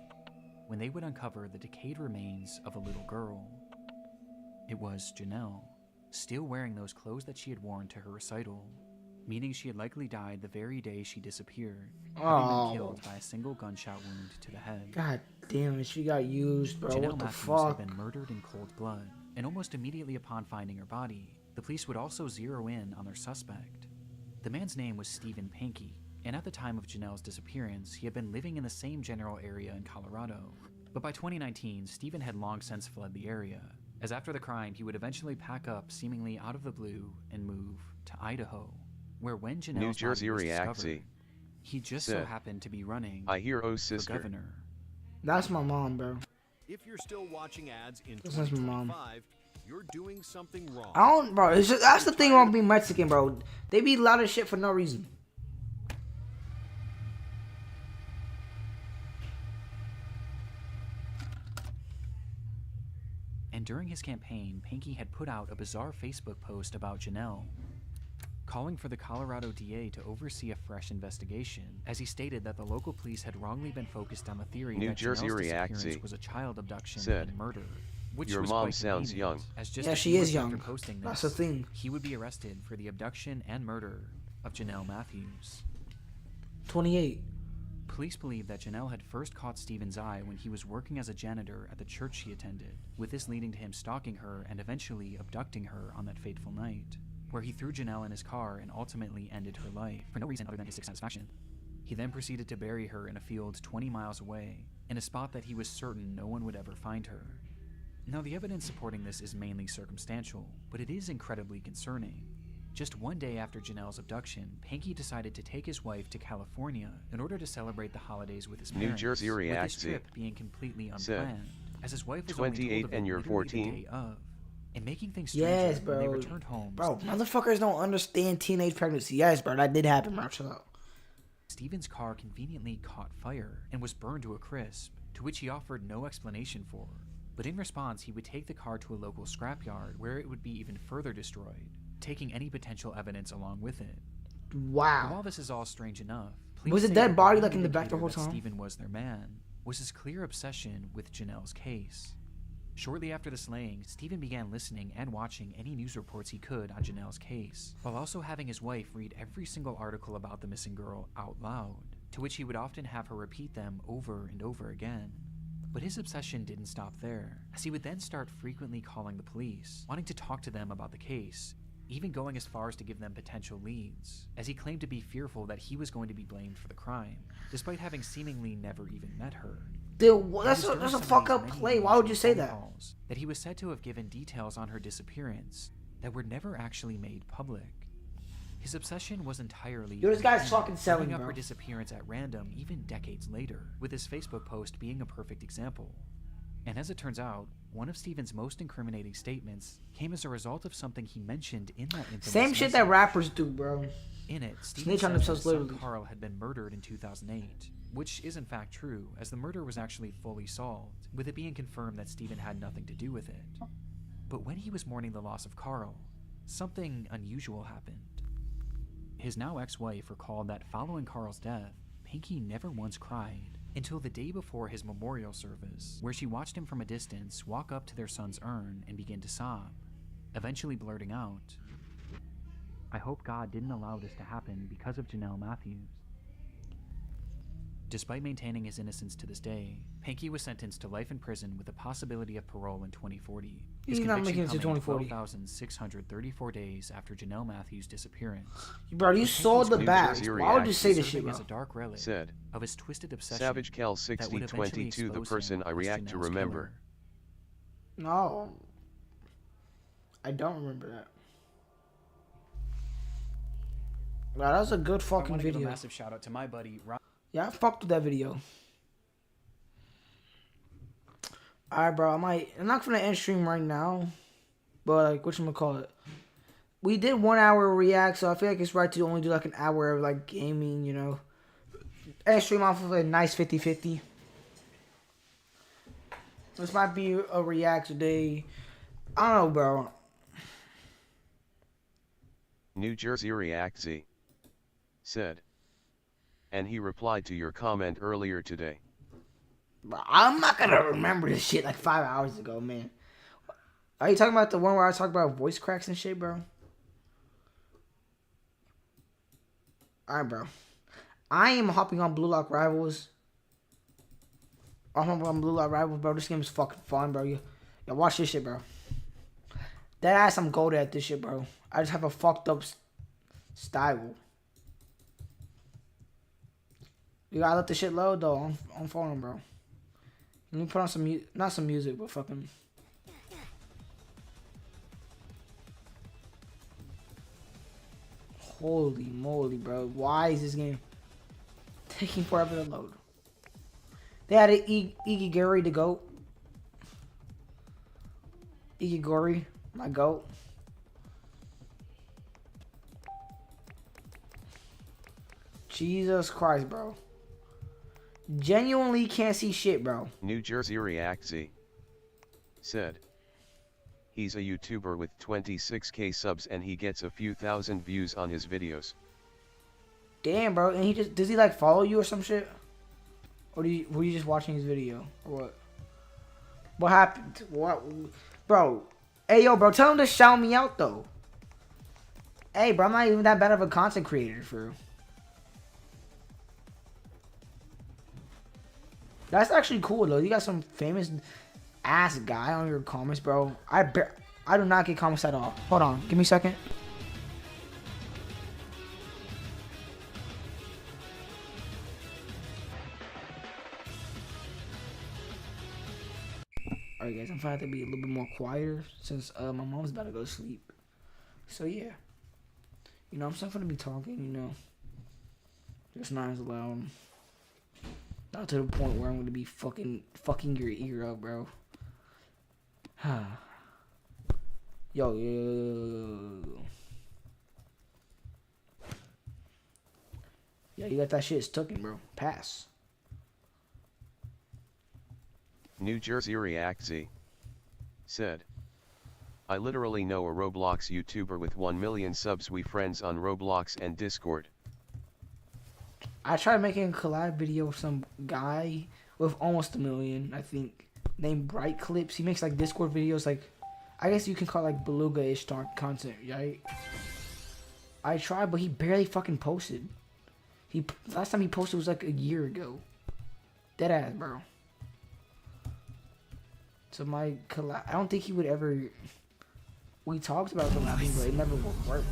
[SPEAKER 9] when they would uncover the decayed remains of a little girl. It was Janelle, still wearing those clothes that she had worn to her recital, meaning she had likely died the very day she disappeared, having
[SPEAKER 1] Oh.
[SPEAKER 9] been killed by a single gunshot wound to the head.
[SPEAKER 1] God damn it, she got used, bro.
[SPEAKER 9] Janelle
[SPEAKER 1] What the
[SPEAKER 9] Matthews
[SPEAKER 1] fuck?
[SPEAKER 9] had been murdered in cold blood, and almost immediately upon finding her body, the police would also zero in on their suspect. The man's name was Stephen Pankey, and at the time of Janelle's disappearance, he had been living in the same general area in Colorado. But by 2019, Stephen had long since fled the area, as after the crime, he would eventually pack up seemingly out of the blue and move to Idaho, where when Janelle's
[SPEAKER 3] New Jersey
[SPEAKER 9] body was
[SPEAKER 3] Reaxy
[SPEAKER 9] discovered, he just so
[SPEAKER 3] said,
[SPEAKER 9] happened to be running
[SPEAKER 3] I hear, oh
[SPEAKER 9] for
[SPEAKER 3] sister.
[SPEAKER 9] governor.
[SPEAKER 1] That's my mom, bro.
[SPEAKER 15] If you're still watching ads in
[SPEAKER 1] This is my mom.
[SPEAKER 15] 2025, you're doing something wrong.
[SPEAKER 1] I don't, bro. It's just, that's the thing about being Mexican, bro. They be loud as shit for no reason.
[SPEAKER 9] And during his campaign, Pankey had put out a bizarre Facebook post about Janelle, calling for the Colorado DA to oversee a fresh investigation, as he stated that the local police had wrongly been focused on the theory
[SPEAKER 3] New
[SPEAKER 9] that
[SPEAKER 3] Jersey
[SPEAKER 9] Janelle's
[SPEAKER 3] Reaxy
[SPEAKER 9] disappearance was a child abduction
[SPEAKER 3] said,
[SPEAKER 9] and murder. Which
[SPEAKER 3] Your
[SPEAKER 9] was
[SPEAKER 3] mom
[SPEAKER 9] quite
[SPEAKER 3] sounds
[SPEAKER 9] convenient,
[SPEAKER 3] young.
[SPEAKER 9] As just
[SPEAKER 1] Yeah,
[SPEAKER 9] a
[SPEAKER 1] she
[SPEAKER 9] few
[SPEAKER 1] is
[SPEAKER 9] months after
[SPEAKER 1] young.
[SPEAKER 9] posting this,
[SPEAKER 1] That's the thing.
[SPEAKER 9] he would be arrested for the abduction and murder of Janelle Matthews.
[SPEAKER 1] 28.
[SPEAKER 9] Police believe that Janelle had first caught Stephen's eye when he was working as a janitor at the church she attended, with this leading to him stalking her and eventually abducting her on that fateful night, where he threw Janelle in his car and ultimately ended her life for no reason other than his satisfaction. He then proceeded to bury her in a field 20 miles away, in a spot that he was certain no one would ever find her. Now, the evidence supporting this is mainly circumstantial, but it is incredibly concerning. Just one day after Janelle's abduction, Pankey decided to take his wife to California in order to celebrate the holidays with his
[SPEAKER 3] New
[SPEAKER 9] parents,
[SPEAKER 3] Jersey
[SPEAKER 9] with this
[SPEAKER 3] Reaxy
[SPEAKER 9] trip being completely
[SPEAKER 3] said,
[SPEAKER 9] unplanned, as his wife was only
[SPEAKER 3] 28
[SPEAKER 9] told of it
[SPEAKER 3] and you're
[SPEAKER 9] literally the
[SPEAKER 3] 14?
[SPEAKER 9] day of. And making things stranger,
[SPEAKER 1] Yes,
[SPEAKER 9] when they
[SPEAKER 1] bro.
[SPEAKER 9] returned home,
[SPEAKER 1] Bro, motherfuckers don't understand teenage pregnancy. Yes, bro, that did happen, bro. Chill out.
[SPEAKER 9] Stephen's car conveniently caught fire and was burned to a crisp, to which he offered no explanation for. But in response, he would take the car to a local scrapyard where it would be even further destroyed, taking any potential evidence along with it.
[SPEAKER 1] Wow.
[SPEAKER 9] But while this is all strange enough, police
[SPEAKER 1] Was a
[SPEAKER 9] say
[SPEAKER 1] dead
[SPEAKER 9] that
[SPEAKER 1] body,
[SPEAKER 9] one
[SPEAKER 1] like, in the back the
[SPEAKER 9] indicator
[SPEAKER 1] whole
[SPEAKER 9] that
[SPEAKER 1] time?
[SPEAKER 9] Stephen was their man was his clear obsession with Janelle's case. Shortly after the slaying, Stephen began listening and watching any news reports he could on Janelle's case, while also having his wife read every single article about the missing girl out loud, to which he would often have her repeat them over and over again. But his obsession didn't stop there, as he would then start frequently calling the police, wanting to talk to them about the case, even going as far as to give them potential leads, as he claimed to be fearful that he was going to be blamed for the crime, despite having seemingly never even met her.
[SPEAKER 1] Dude,
[SPEAKER 9] It
[SPEAKER 1] that's
[SPEAKER 9] was
[SPEAKER 1] a
[SPEAKER 9] during some of
[SPEAKER 1] fuck
[SPEAKER 9] these
[SPEAKER 1] up
[SPEAKER 9] many
[SPEAKER 1] play. Why would you say
[SPEAKER 9] phone
[SPEAKER 1] that?
[SPEAKER 9] calls that he was said to have given details on her disappearance that were never actually made public. His obsession was entirely
[SPEAKER 1] Yo, this guy's
[SPEAKER 9] him,
[SPEAKER 1] fucking selling,
[SPEAKER 9] bringing up
[SPEAKER 1] bro.
[SPEAKER 9] her disappearance at random even decades later, with his Facebook post being a perfect example. And as it turns out, one of Steven's most incriminating statements came as a result of something he mentioned in that infamous
[SPEAKER 1] Same shit that
[SPEAKER 9] message.
[SPEAKER 1] rappers do, bro.
[SPEAKER 9] In it, Steven
[SPEAKER 1] Snitch on
[SPEAKER 9] says
[SPEAKER 1] themselves
[SPEAKER 9] his son
[SPEAKER 1] literally.
[SPEAKER 9] Carl had been murdered in 2008, which is in fact true, as the murder was actually fully solved, with it being confirmed that Steven had nothing to do with it. But when he was mourning the loss of Carl, something unusual happened. His now ex-wife recalled that following Carl's death, Pinky never once cried until the day before his memorial service, where she watched him from a distance walk up to their son's urn and begin to sob, eventually blurting out, "I hope God didn't allow this to happen because of Jonelle Matthews." Despite maintaining his innocence to this day, Pinky was sentenced to life in prison with the possibility of parole in 2040. His
[SPEAKER 1] He's not
[SPEAKER 9] conviction
[SPEAKER 1] making it to
[SPEAKER 9] coming
[SPEAKER 1] 2040.
[SPEAKER 9] 12,634 days after Jonelle Matthews' disappearance.
[SPEAKER 1] Bro, you sold the
[SPEAKER 3] New
[SPEAKER 1] bag.
[SPEAKER 3] Jersey
[SPEAKER 1] Why would you say this
[SPEAKER 9] Serving
[SPEAKER 1] shit,
[SPEAKER 9] as
[SPEAKER 1] bro?
[SPEAKER 9] a dark relic
[SPEAKER 3] Said.
[SPEAKER 9] of his twisted obsession
[SPEAKER 3] Savage Cal
[SPEAKER 9] that would eventually
[SPEAKER 3] 6022 the
[SPEAKER 9] expose
[SPEAKER 3] person
[SPEAKER 9] him
[SPEAKER 3] I
[SPEAKER 9] as
[SPEAKER 3] react to
[SPEAKER 9] Janelle's
[SPEAKER 3] remember.
[SPEAKER 9] killer.
[SPEAKER 1] No. I don't remember that. Wow, that was a good
[SPEAKER 9] I
[SPEAKER 1] fucking
[SPEAKER 9] want to give a
[SPEAKER 1] video.
[SPEAKER 9] massive shout out to my buddy Ryan.
[SPEAKER 1] Yeah, I fucked with that video. Alright, bro. I'm not gonna end stream right now. But, like, whatchamacallit? We did 1 hour react, so I feel like it's right to only do, like, an hour of, like, gaming, you know. End stream off of a nice 50-50. This might be a react today. I don't know, bro.
[SPEAKER 3] New Jersey React Z. Said. And he replied to your comment earlier today.
[SPEAKER 1] Bro, I'm not gonna remember this shit like 5 hours ago, man. Are you talking about the one where I talk about voice cracks and shit, bro? Alright, bro. I am hopping on Blue Lock Rivals. I'm hopping on Blue Lock Rivals, bro. This game is fucking fun, bro. Yeah, watch this shit, bro. That ass, I'm gold at this shit, bro. I just have a fucked up style. You gotta let the shit load, though. I'm falling, bro. Let me put on some not some music, but fucking. Holy moly, bro. Why is this game taking forever to load? They had an Igigori to goat. Igigori, my goat. Jesus Christ, bro. Genuinely can't see shit, bro.
[SPEAKER 3] New Jersey React Z. Said. He's a YouTuber with 26k subs and he gets a few thousand views on his videos.
[SPEAKER 1] Damn, bro. And does he like follow you or some shit? Or were you just watching his video? Or what? What happened? What? Bro. Hey, yo, bro. Tell him to shout me out, though. Hey, bro. I'm not even that bad of a content creator, for real. That's actually cool, though. You got some famous ass guy on your comments, bro. I do not get comments at all. Hold on. Give me a second. Alright, guys. I'm trying to be a little bit more quieter since my mom's about to go to sleep. So, yeah. You know, I'm still going to be talking, you know. Just not as loud. Not to the point where I'm gonna be fucking your ear up, bro. Yo. Yeah, you got that shit stuck in, bro. Pass.
[SPEAKER 3] New Jersey React Z. Said. I literally know a Roblox YouTuber with 1 million subs. We friends on Roblox and Discord.
[SPEAKER 1] I tried making a collab video with some guy with almost 1 million, I think, named Bright Clips. He makes like Discord videos, like, I guess you can call it like beluga-ish content, right? I tried, but he barely fucking posted. Last time he posted was like a year ago. Deadass, bro. So my collab, I don't think he would ever. We talked about collabing, but it never worked.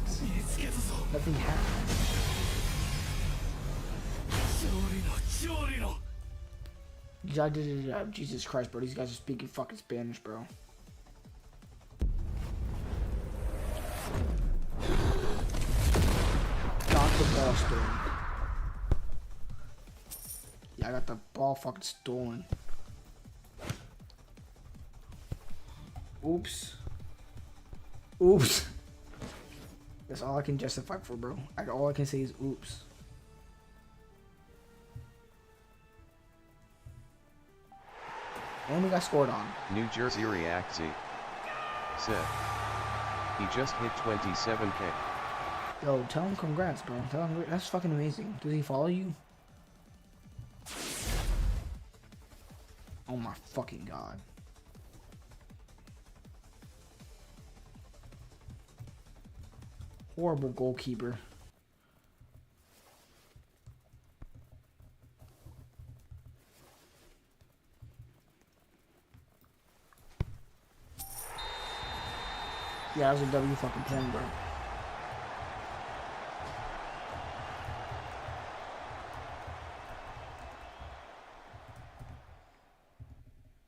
[SPEAKER 1] Nothing happened. Jesus Christ, bro. These guys are speaking fucking Spanish, bro. Got the ball stolen. Yeah, I got the ball fucking stolen. Oops. Oops. That's all I can justify for, bro. All I can say is oops. And we got scored on.
[SPEAKER 3] New Jersey Reactzy said he just hit 27K.
[SPEAKER 1] Yo, tell him congrats, bro. Tell him that's fucking amazing. Does he follow you? Oh my fucking god. Horrible goalkeeper. Yeah, that was a W fucking 10, bro.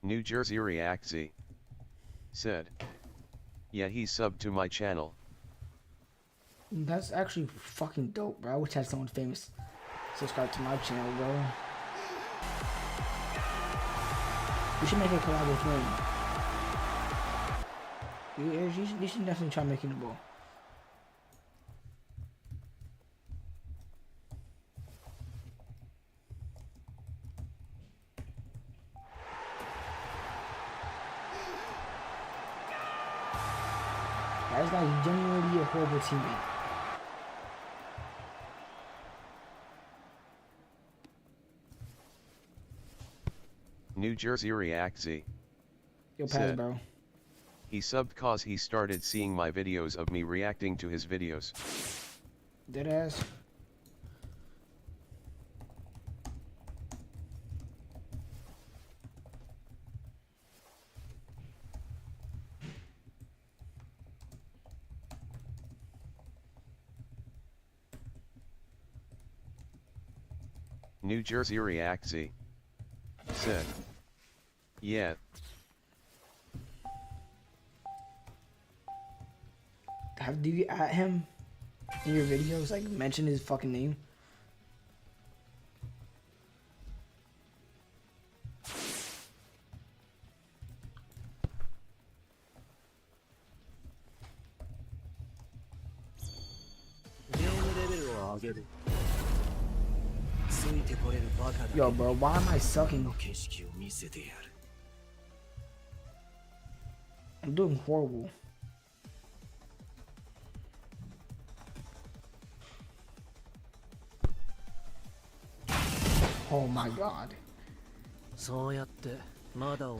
[SPEAKER 3] New Jersey Reactzy said, yeah, he subbed to my channel.
[SPEAKER 1] That's actually fucking dope, bro. I wish I had someone famous subscribe to my channel, bro. We should make a collab with him. You should definitely try making the ball. That is like genuinely a horrible teammate.
[SPEAKER 3] New Jersey Reactzy
[SPEAKER 1] Yo, pass,
[SPEAKER 3] said,
[SPEAKER 1] bro.
[SPEAKER 3] he subbed cause he started seeing my videos of me reacting to his videos.
[SPEAKER 1] Deadass.
[SPEAKER 3] New Jersey Reactzy said, yeah.
[SPEAKER 1] Do you at him in your videos? Like, mention his fucking name? Yo, bro, why am I sucking? I'm doing horrible. Oh my god.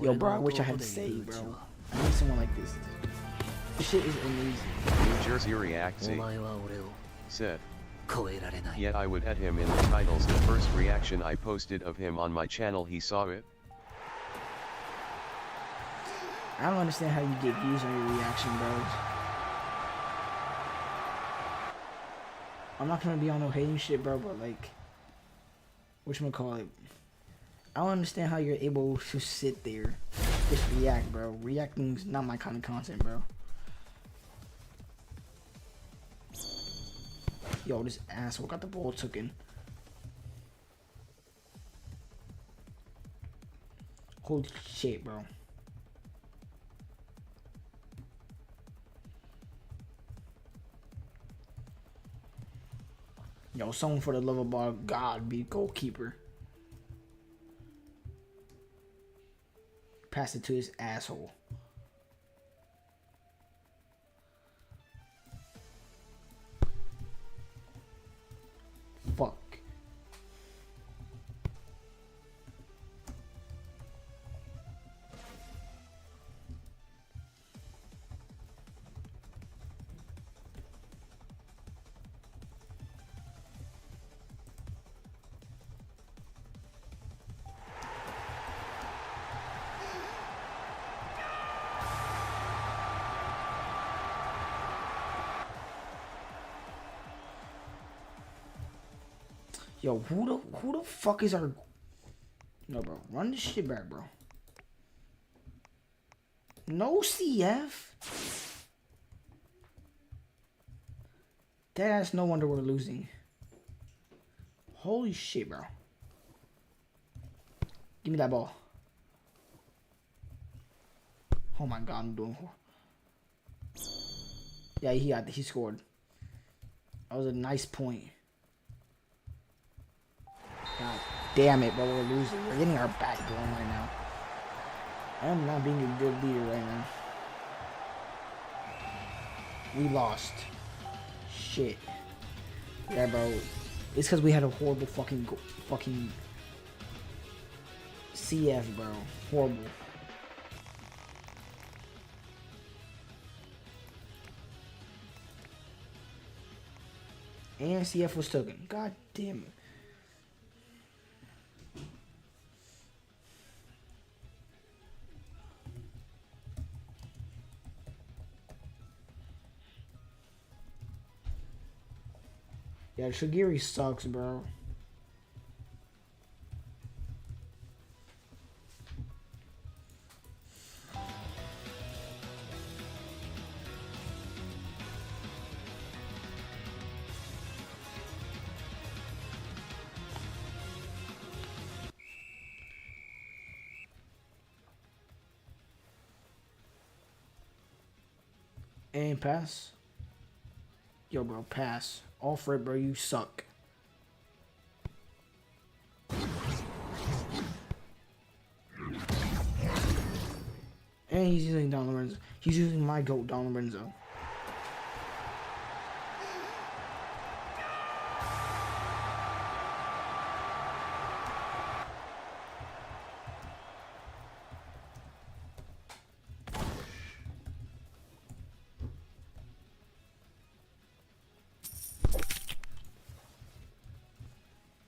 [SPEAKER 1] Yo, bro, I wish I had save, bro. I need someone like this. This shit is amazing.
[SPEAKER 3] New Jersey Reactzy said, yet I would add him in the titles. The first reaction I posted of him on my channel, he saw it.
[SPEAKER 1] I don't understand how you get views on your reaction, bro. I'm not gonna be on no hating shit, bro, but like, whatchamacallit? I don't understand how you're able to sit there, just react, bro. Reacting's not my kind of content, bro. Yo, this asshole got the ball taken. Holy shit, bro. Yo, someone for the love of God be goalkeeper. Pass it to his asshole. Fuck. Yo, who the fuck is our... No, bro. Run this shit back, bro. No CF. That's no wonder we're losing. Holy shit, bro. Give me that ball. Oh my god, I'm doing horrible. Yeah, he scored. That was a nice point. God damn it, bro, we're losing. We're getting our back going right now. I am not being a good leader right now. We lost. Shit. Yeah, bro. It's because we had a horrible fucking CF, bro. Horrible. And CF was taken. God damn it. Yeah, Shigiri sucks, bro. And pass. Yo, bro, pass. All for it, bro. You suck. And he's using Don Lorenzo. He's using my GOAT, Don Lorenzo.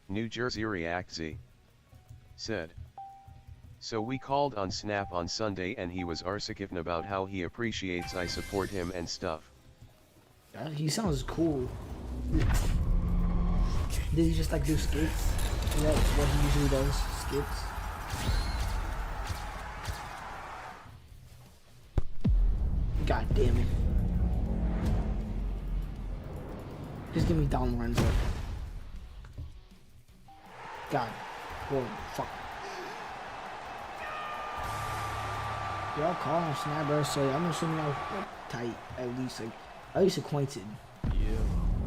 [SPEAKER 3] New Jersey Reactzy said. So we called on Snap on Sunday and he was arsakifn about how he appreciates I support him and stuff.
[SPEAKER 1] He sounds cool. Did he just like do skits? Is that what he usually does? Skits? God damn it. Just give me Don Lorenzo. God. Whoa, fuck. Y'all call him Snapper, so I'm assuming y'all like, tight, at least acquainted.
[SPEAKER 16] You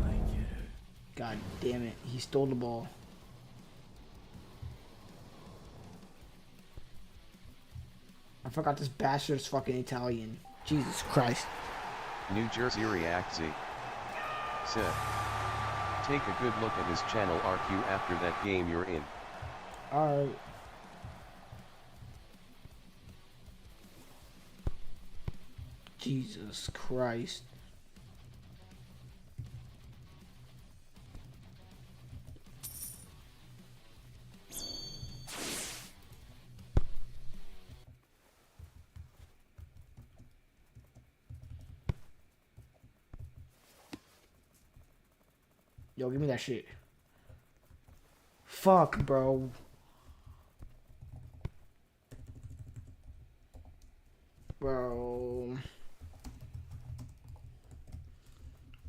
[SPEAKER 16] like it.
[SPEAKER 1] God damn it, he stole the ball. I forgot this bastard's fucking Italian. Jesus Christ.
[SPEAKER 3] New Jersey Reactzy said. Take a good look at his channel RQ after that game you're in.
[SPEAKER 1] Alright. Jesus Christ. Yo, give me that shit. Fuck, bro. Bro.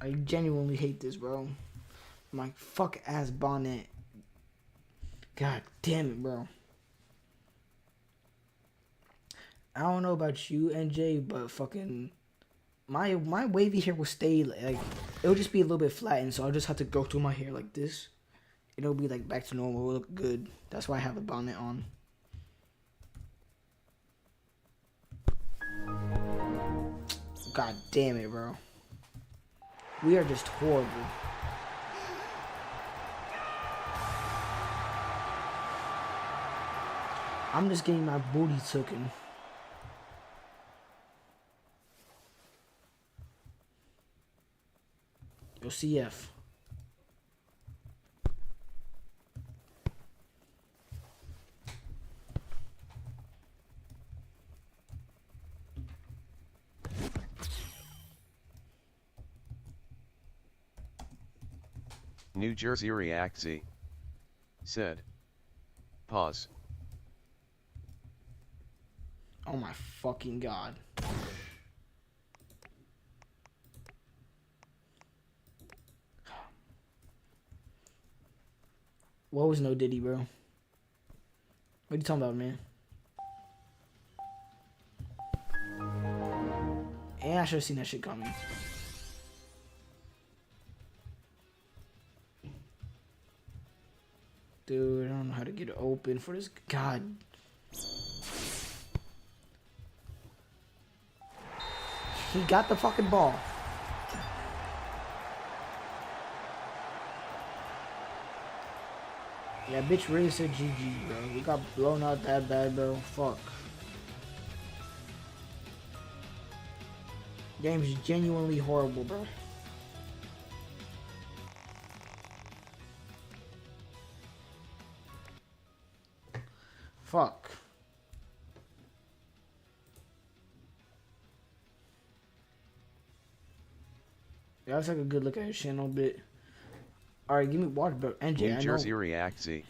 [SPEAKER 1] I genuinely hate this, bro. My fuck ass bonnet. God damn it, bro. I don't know about you, NJ, but fucking my wavy hair will stay like it'll just be a little bit flattened, so I'll just have to go through my hair like this. It'll be like back to normal. It'll look good. That's why I have a bonnet on. God damn it, bro. We are just horrible. I'm just getting my booty taken. Yo, CF.
[SPEAKER 3] New Jersey Reactzy said. Pause.
[SPEAKER 1] Oh my fucking god. What was no Diddy, bro? What you talking about, man? And I should have seen that shit coming. Dude, I don't know how to get it open for this. God. He got the fucking ball. Yeah, bitch really said GG, bro. We got blown out that bad, bro. Fuck. Game's genuinely horrible, bro. Fuck. Yeah, let's take a good look at his channel a bit. Alright, give me water, bro. NJ,
[SPEAKER 3] New
[SPEAKER 1] I know.
[SPEAKER 3] Jersey React Z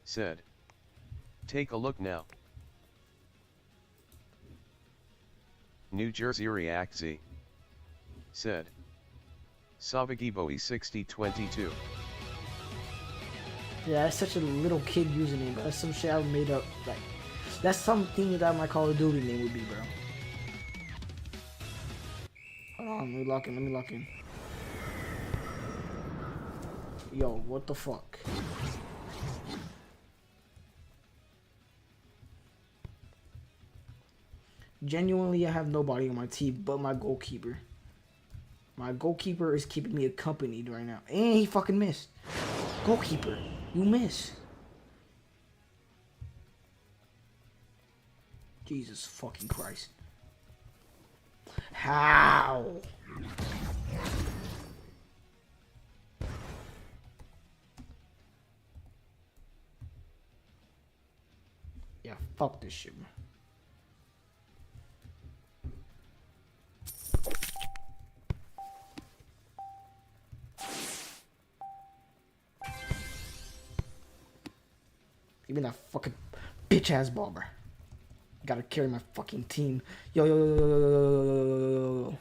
[SPEAKER 3] said, take a look now. New Jersey React Z said, Savagiboe 6022.
[SPEAKER 1] Yeah, that's such a little kid username, bro. That's some shit I made up. Like, that's something that my Call of Duty name would be, bro. Hold on, let me lock in. Let me lock in. Yo, what the fuck? Genuinely, I have nobody on my team but my goalkeeper. My goalkeeper is keeping me accompanied right now. And he fucking missed. Goalkeeper, you miss. Jesus fucking Christ. How? Yeah, fuck this shit, man. Give me that fucking bitch ass ball, bro. Gotta carry my fucking team. Yo, yo, yo, yo, yo, yo, yo, yo, yo, yo.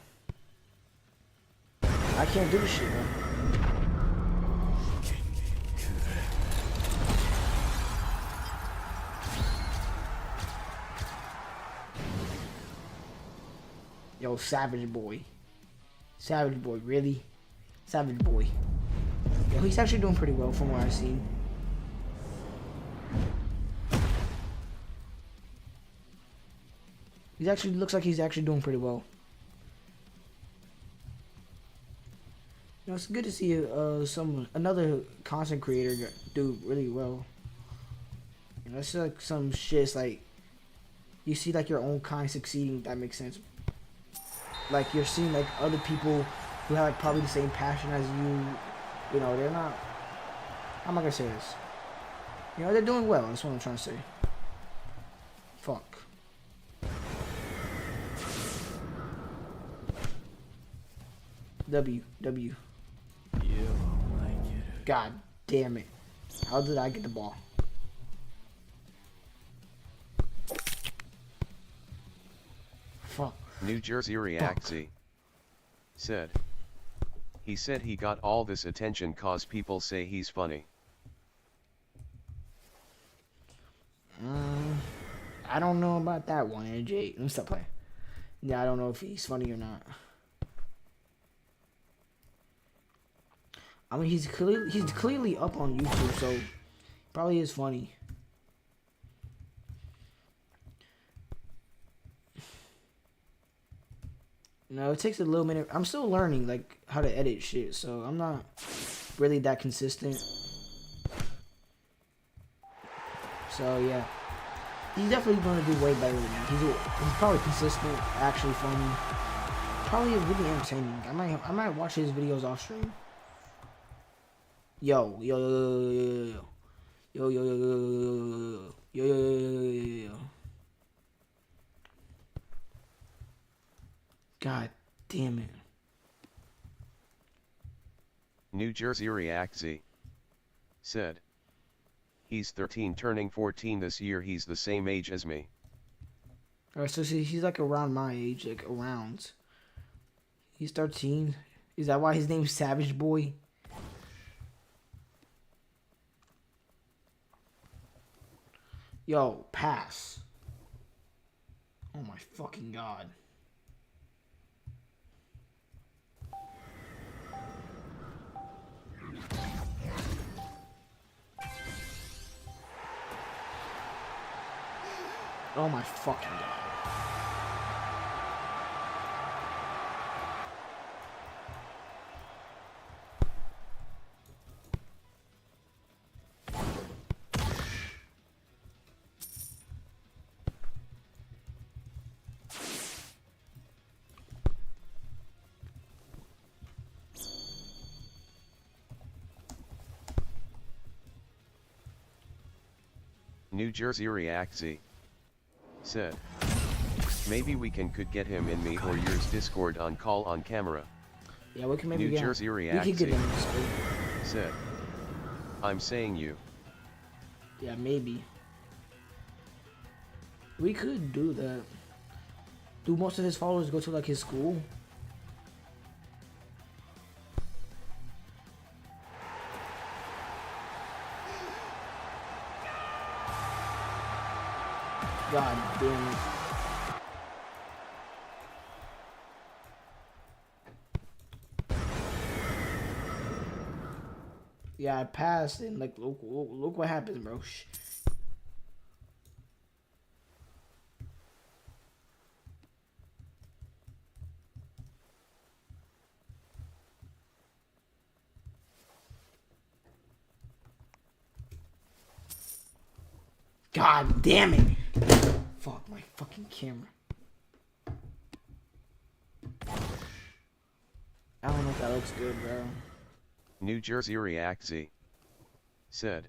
[SPEAKER 1] I can't do this shit, bro. Yo, Savage Boy. Savage Boy, really? Savage Boy. Yo, he's actually doing pretty well from what I've seen. He actually looks like he's actually doing pretty well. You know, it's good to see another content creator do really well. You know, it's like some shit. It's like you see like your own kind succeeding. If that makes sense. Like you're seeing like other people who have like probably the same passion as you. You know, they're not. How am I gonna say this? You know, they're doing well. That's what I'm trying to say. Fuck. W.
[SPEAKER 16] You like it.
[SPEAKER 1] God damn it. How did I get the ball? Fuck.
[SPEAKER 3] New Jersey React Z said, he said he got all this attention cause people say he's funny.
[SPEAKER 1] I don't know about that one, AJ. Let me stop playing. Yeah, I don't know if he's funny or not. I mean, he's clearly up on YouTube, so probably is funny. No, it takes a little minute. I'm still learning like how to edit shit, so I'm not really that consistent. So yeah, he's definitely gonna do way better than me. He's probably consistent, actually funny, probably really entertaining. I might watch his videos off stream. Yo, yo, yo, yo, yo, yo, yo, yo, yo, yo, yo, yo. God damn it.
[SPEAKER 3] New Jersey React Z said, he's 13 turning 14 this year. He's the same age as me.
[SPEAKER 1] Alright, so see, he's like around my age, like around. He's 13. Is that why his name's Savage Boy? Yo, pass. Oh my fucking god. Oh my fucking god.
[SPEAKER 3] New Jersey Reactzy said, maybe we could get him in me or yours Discord on call on camera.
[SPEAKER 1] Yeah, we can maybe
[SPEAKER 3] New Jersey Reactzy said, I'm saying you.
[SPEAKER 1] Yeah, maybe. We could do that. Do most of his followers go to like his school? God damn it. Yeah, I passed and like look what happens, bro. God damn it. Fuck my fucking camera. I don't know if that looks good, bro.
[SPEAKER 3] New Jersey Reactzy said,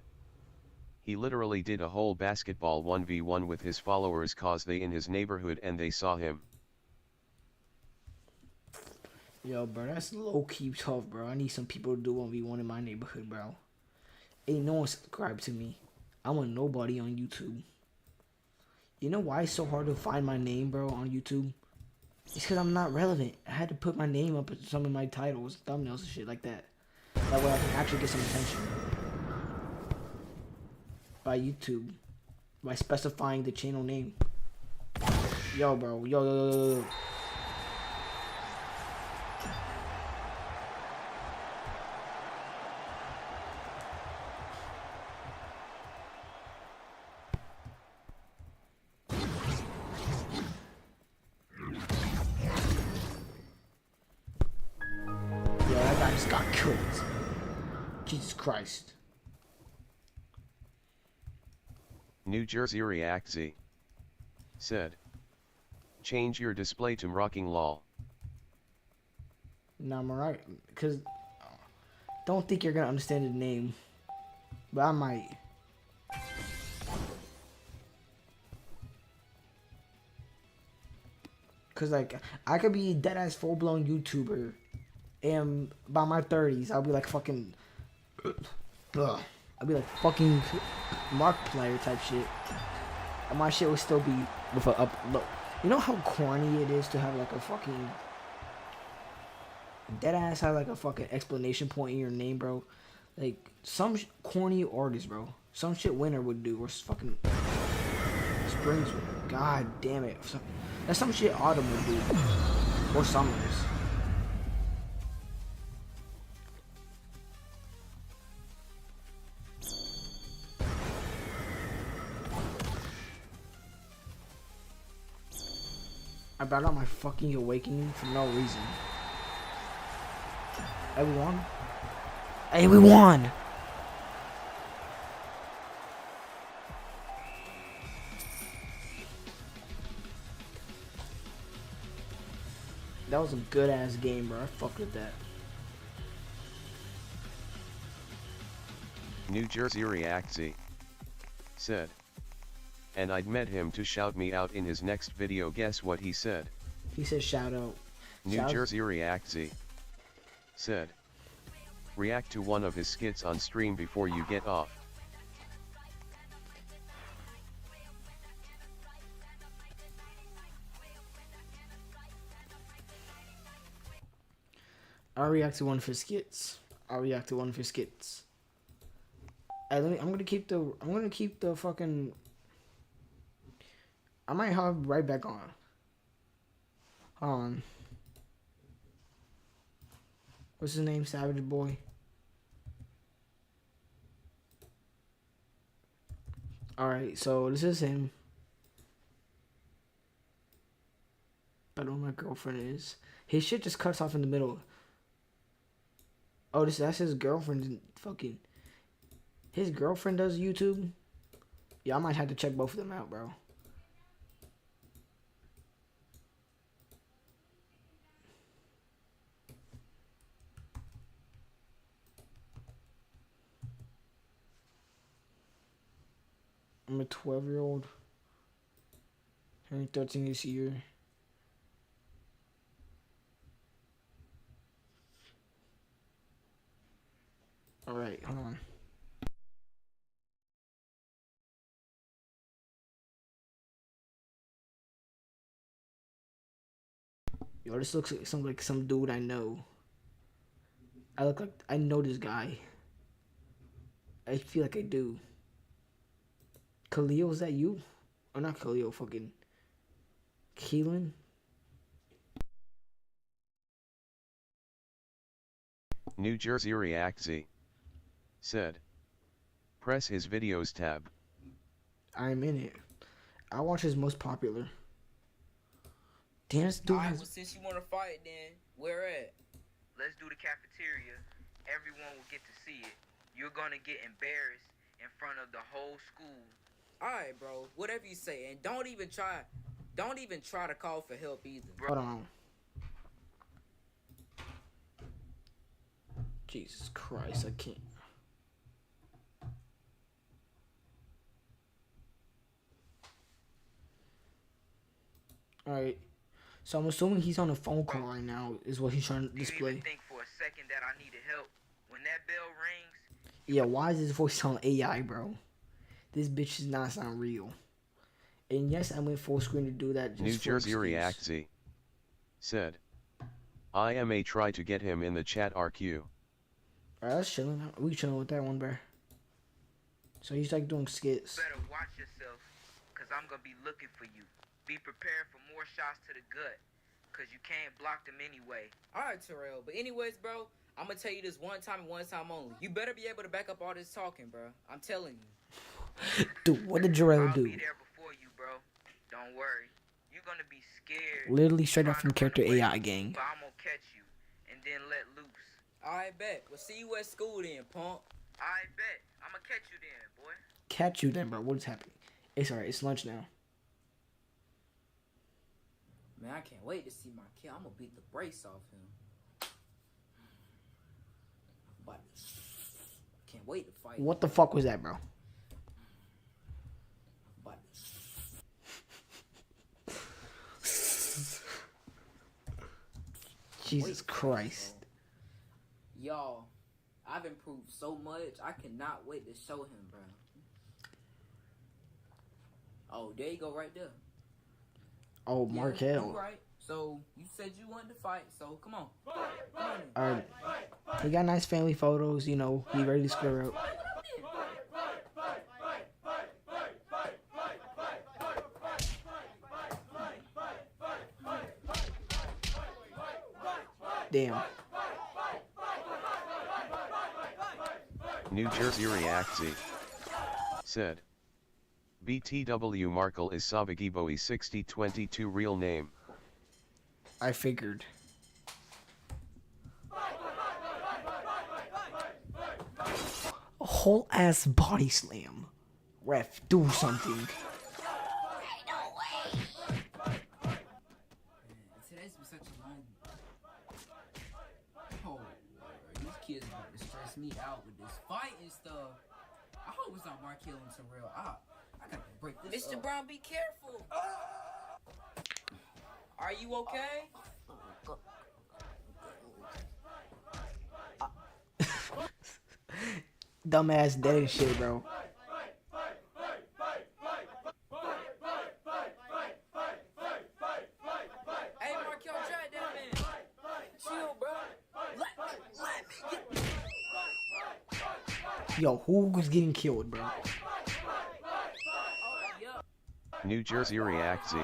[SPEAKER 3] he literally did a whole basketball 1v1 with his followers cause they in his neighborhood and they saw him.
[SPEAKER 1] Yo, bro, that's low-key tough, bro. I need some people to do 1v1 in my neighborhood, bro. Ain't no one subscribed to me. I'm a nobody on YouTube. You know why it's so hard to find my name, bro, on YouTube? It's because I'm not relevant. I had to put my name up at some of my titles, thumbnails, and shit like that. That way I can actually get some attention. By YouTube. By specifying the channel name. Yo, bro. Yo. That guy just got killed. Jesus Christ.
[SPEAKER 3] New Jersey Reactzy said, change your display to rocking lol.
[SPEAKER 1] No, I'm alright. Because don't think you're gonna understand the name. But I might. Because, like, I could be dead-ass full-blown YouTuber. And by my 30s, I'll be like fucking... I'll be like fucking Markiplier type shit. And my shit will still be with a upload. You know how corny it is to have like a fucking... Deadass have like a fucking explanation point in your name, bro? Like, some corny artist, bro. Some shit Winter would do, or fucking... Springs would. God damn it. That's some shit Autumn would do. Or Summers. I brought out my fucking awakening for no reason. Hey, we won? Hey, we won! That was a good ass game, bro. I fucked with that.
[SPEAKER 3] New Jersey Reactzy said, and I'd met him to shout me out in his next video. Guess what he said?
[SPEAKER 1] He said shout out.
[SPEAKER 3] New Jersey Reactzy said, react to one of his skits on stream before you get off.
[SPEAKER 1] I'll react to one for skits. I'll react to one for skits. Hey, I'm gonna keep the fucking. I might hop right back on. Hold on. What's his name? Savage Boy. Alright, so this is him. I don't know who my girlfriend is. His shit just cuts off in the middle. Oh, that's his girlfriend. Fucking. His girlfriend does YouTube. Yeah, I might have to check both of them out, bro. I'm a 12-year-old. Turning 13 this year. Alright, hold on. Yo, this looks like some dude I know. I look like I know this guy. I feel like I do. Khalil, is that you? Or not Khalil, fucking Keelan?
[SPEAKER 3] New Jersey React Z said, press his videos tab.
[SPEAKER 1] I'm in it. I watch his most popular. Damn, this dude
[SPEAKER 17] Alright,
[SPEAKER 1] has...
[SPEAKER 17] well, since you want to fight, then where at? Let's do the cafeteria. Everyone will get to see it. You're gonna get embarrassed in front of the whole school. Alright, bro. Whatever you say, and don't even try to call for help either. Bro.
[SPEAKER 1] Hold on. Jesus Christ, I can't. Alright. So I'm assuming he's on a phone call right now, is what he's trying to display.
[SPEAKER 17] Do you even think for a second that I needed help? When that bell rings...
[SPEAKER 1] Yeah, why is his voice sound AI, bro? This bitch does not sound real. And yes, I went full screen to do that. Just
[SPEAKER 3] New Jersey React Z said, IMA try to get him in the chat RQ.
[SPEAKER 1] Alright, that's chilling. We chilling with that one, bro. So he's like doing skits.
[SPEAKER 17] Better watch yourself, cause I'm gonna be looking for you. Be prepared for more shots to the gut, cause you can't block them anyway. Alright, Terrell, but anyways, bro, I'm gonna tell you this one time and one time only. You better be able to back up all this talking, bro. I'm telling you.
[SPEAKER 1] Dude, what did Jarrell do?
[SPEAKER 17] I'll be there before you, bro. Don't worry. You're gonna be scared.
[SPEAKER 1] Literally straight off from character AI gang.
[SPEAKER 17] But I'm gonna catch you and then let loose. I bet. We'll see you at school then, punk. I bet. I'm gonna catch you then, boy.
[SPEAKER 1] Catch you then, bro. What is happening? It's alright. It's lunch now.
[SPEAKER 17] Man, I can't wait to see my kid. I'm gonna beat the brace off him. But can't wait to fight.
[SPEAKER 1] What the fuck was that, bro?
[SPEAKER 17] But
[SPEAKER 1] Jesus Christ.
[SPEAKER 17] Y'all, I've improved so much. I cannot wait to show him, bro. Oh, there you go right there.
[SPEAKER 1] Oh, Markel.
[SPEAKER 17] You right. So, you said you wanted to fight, so come on.
[SPEAKER 1] Alright. He got nice family photos, you know. He ready to square up. Damn.
[SPEAKER 3] New Jersey React Z said, BTW Markle is Sabagiboe 6022 real name.
[SPEAKER 1] I figured. A whole ass body slam. Ref, do something.
[SPEAKER 17] Today's been such a long... Oh, these kids are about to stress me out with this fighting stuff. I hope it's not Markel and Terrell. I gotta break this Mr. Brown, be careful. Are you okay?
[SPEAKER 1] Dumbass dead and shit, bro.
[SPEAKER 17] Hey, Markel, try that, man. Chill, bro.
[SPEAKER 1] Yo, who was getting killed, bro?
[SPEAKER 3] New Jersey React Z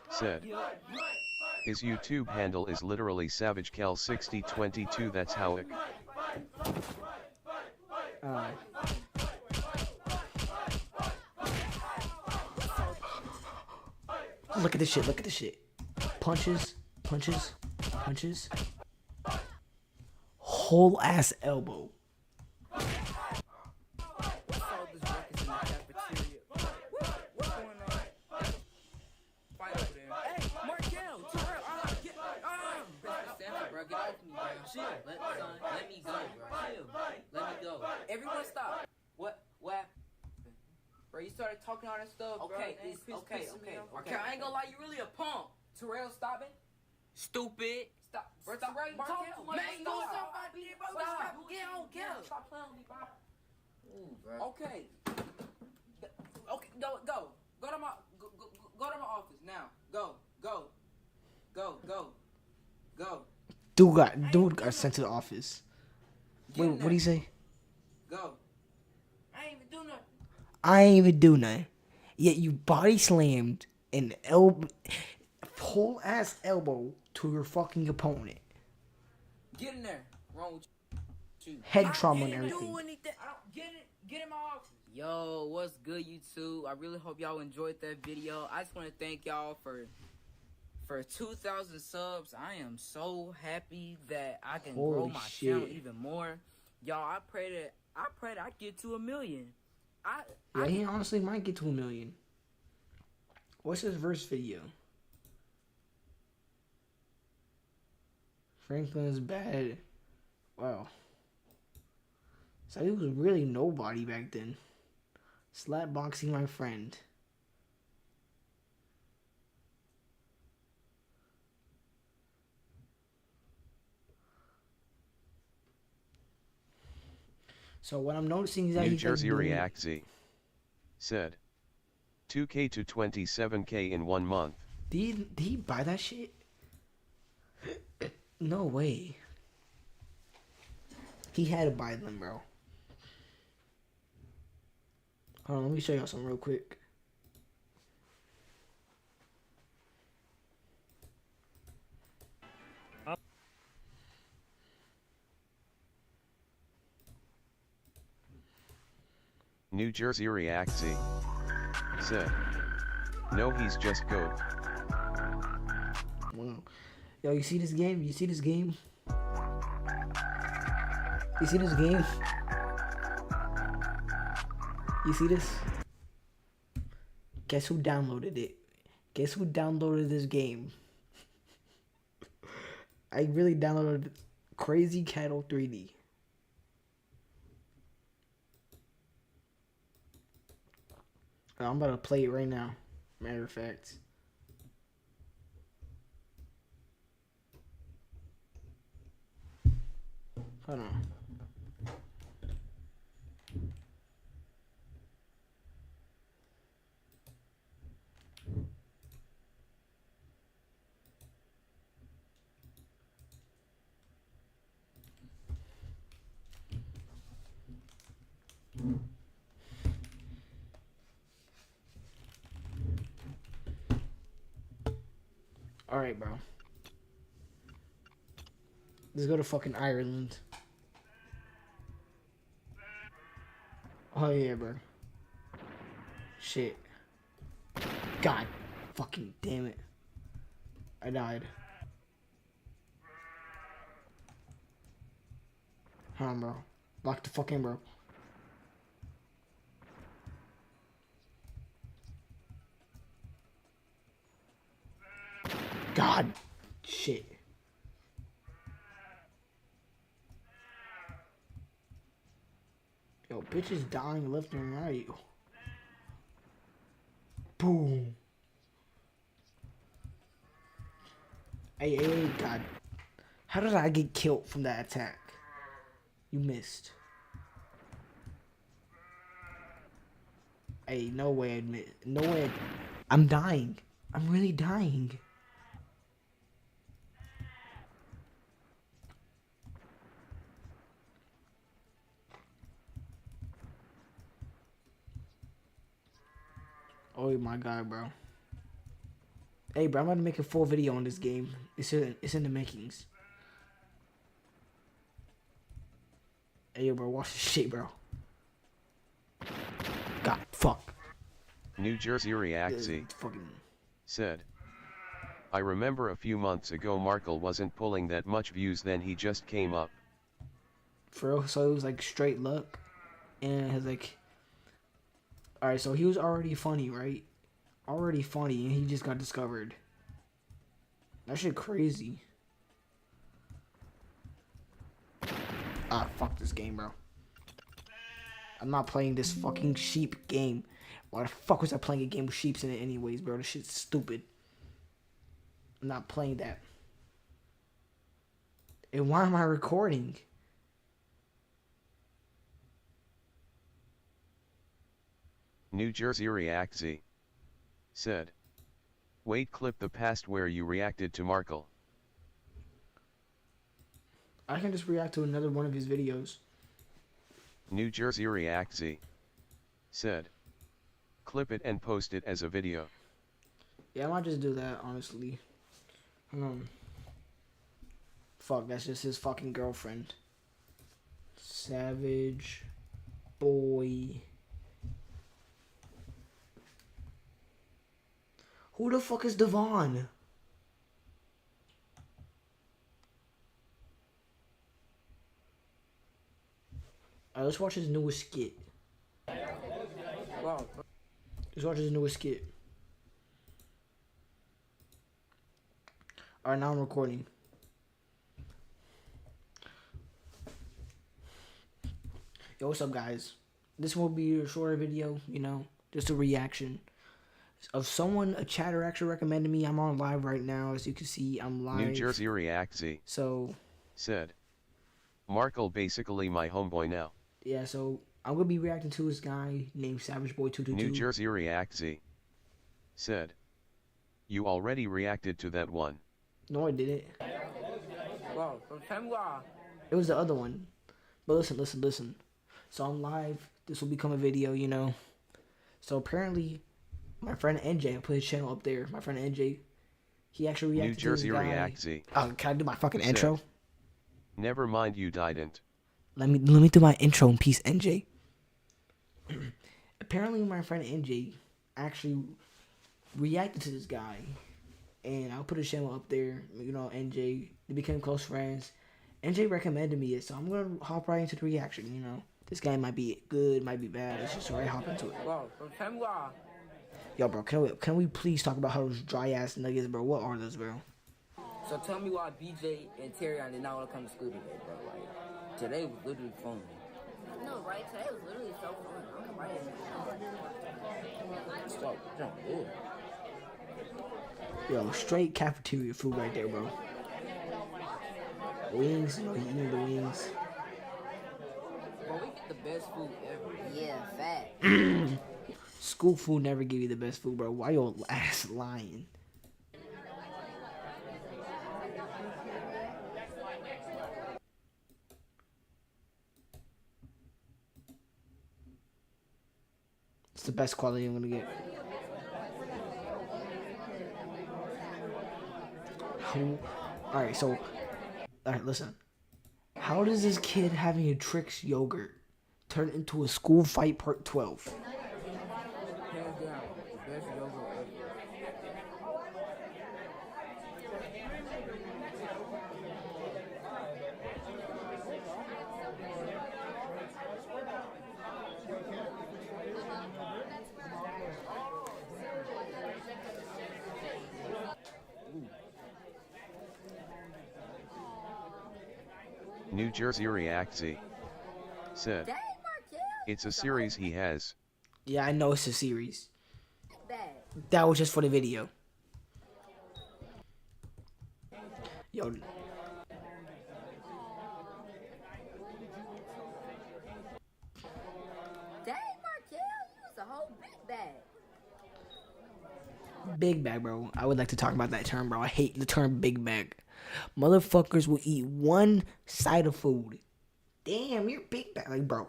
[SPEAKER 3] said, his YouTube handle is literally SavageKel6022. That's how it.
[SPEAKER 1] Look at this shit. Look at this shit. Punches, punches, punches. Whole ass elbow.
[SPEAKER 17] Let me go, bro. Let me go. Everyone stop. What? Bro, you started talking all that stuff, bro. Okay, okay. I ain't gonna lie, you really a punk. Terrell, stop it. Stupid. Stop. Bro, stop. Man, go somebody, bro. Stop. Get on. Stop playing with me, bro. Ooh, bro. Okay. Okay, go to my office now. Go.
[SPEAKER 1] Dude got sent to the office. Wait, what do you say?
[SPEAKER 17] Go. I ain't
[SPEAKER 1] even do nothing. Yet you body slammed an whole ass elbow to your fucking opponent.
[SPEAKER 17] Get in there. Wrong with you.
[SPEAKER 1] Head trauma and everything.
[SPEAKER 17] Get in my office. Yo, what's good, YouTube? I really hope y'all enjoyed that video. I just want to thank y'all for 2,000 subs. I am so happy that I can grow my channel even more. Y'all, I pray that I get to 1 million.
[SPEAKER 1] He honestly might get to 1 million. What's his verse video? Franklin's bad. Wow. So he was really nobody back then. Slap boxing my friend. So what I'm noticing is that
[SPEAKER 3] New Jersey React Z said, 2K to 27K in 1 month.
[SPEAKER 1] Did he buy that shit? No way. He had to buy them, bro. Hold on, let me show y'all something real quick.
[SPEAKER 3] New Jersey React Z said, no, he's just GOAT.
[SPEAKER 1] Wow. Yo, you see this game? You see this game? You see this game? You see this? Guess who downloaded it? Guess who downloaded this game? I really downloaded Crazy Cattle 3D. I'm about to play it right now. Matter of fact. Hold on. Alright, bro. Let's go to fucking Ireland. Oh, yeah, bro. Shit. God fucking damn it. I died. Hold on, bro. Lock the fuck in, bro. God. Shit. Yo, bitches dying left and right. Boom. Hey, God. How did I get killed from that attack? You missed. Hey, no way, no way. I'm dying. I'm really dying. Oh my god, bro. Hey, bro, I'm about to make a full video on this game. It's in the makings. Hey, yo, bro, watch this shit, bro. God, fuck.
[SPEAKER 3] New Jersey Reactsy said, I remember a few months ago Markle wasn't pulling that much views, then he just came up.
[SPEAKER 1] For real, so it was like straight luck. And it was like, alright, so he was already funny, right? Already funny, and he just got discovered. That shit crazy. Ah, fuck this game, bro. I'm not playing this fucking sheep game. Why the fuck was I playing a game with sheeps in it anyways, bro? This shit's stupid. I'm not playing that. And why am I recording?
[SPEAKER 3] New Jersey Reactsy said, wait, clip the past where you reacted to Markle.
[SPEAKER 1] I can just react to another one of his videos.
[SPEAKER 3] New Jersey Reactsy said, clip it and post it as a video.
[SPEAKER 1] Yeah, I might just do that, honestly. Fuck, that's just his fucking girlfriend. Savage boy. Who the fuck is Devon? Alright, let's watch his newest skit.
[SPEAKER 17] Wow.
[SPEAKER 1] Let's watch his newest skit. Alright, now I'm recording. Yo, what's up, guys? This will be a shorter video, you know, just a reaction of someone, a chatter actually recommended me. I'm on live right now, as you can see. I'm live.
[SPEAKER 3] New Jersey Reactsy said, Markle basically my homeboy now.
[SPEAKER 1] Yeah, so I'm gonna be reacting to this guy named Savage Boy 222.
[SPEAKER 3] New Jersey Reactsy said, you already reacted to that one.
[SPEAKER 1] No, I didn't.
[SPEAKER 17] Wow, from Temwa.
[SPEAKER 1] It was the other one. But listen. So I'm live. This will become a video, you know. So apparently, my friend NJ, I put his channel up there. My friend NJ, he actually reacted
[SPEAKER 3] New Jersey
[SPEAKER 1] to this guy.
[SPEAKER 3] Reactsy.
[SPEAKER 1] Oh, can I do my fucking intro?
[SPEAKER 3] Never mind, you didn't.
[SPEAKER 1] Let me do my intro in peace, NJ. Apparently, my friend NJ actually reacted to this guy, and I'll put his channel up there. You know, NJ, they became close friends. NJ recommended me it, so I'm gonna hop right into the reaction. You know, this guy might be good, might be bad. It's just right hop into it.
[SPEAKER 17] Wow, from Temwa.
[SPEAKER 1] Yo, bro, can we please talk about how those dry ass nuggets, bro? What are those, bro?
[SPEAKER 17] So tell me why BJ and Terrion did not want to come to school today, bro. Like, today was literally fun.
[SPEAKER 11] No, right? Today was literally so fun. I'm right.
[SPEAKER 17] Stop, jump,
[SPEAKER 1] Yo, straight cafeteria food right there, bro. Wings, you know, he eating the wings.
[SPEAKER 17] Bro, we get the best food ever.
[SPEAKER 11] Yeah, fat.
[SPEAKER 1] School food never give you the best food, bro. Why your ass lying? It's the best quality I'm gonna get. Alright, so alright, listen. How does this kid having a Trix yogurt turn into a school fight part 12?
[SPEAKER 17] Hands down, the best yogurt ever.
[SPEAKER 3] New Jersey Reactsy said, it's a series he has.
[SPEAKER 1] Yeah, I know it's a series. That was just for the video. Yo.
[SPEAKER 11] Dang, Markel, you was a whole big bag.
[SPEAKER 1] Big bag, bro. I would like to talk about that term, bro. I hate the term big bag. Motherfuckers will eat one side of food. Damn, you're big bag. Like, bro.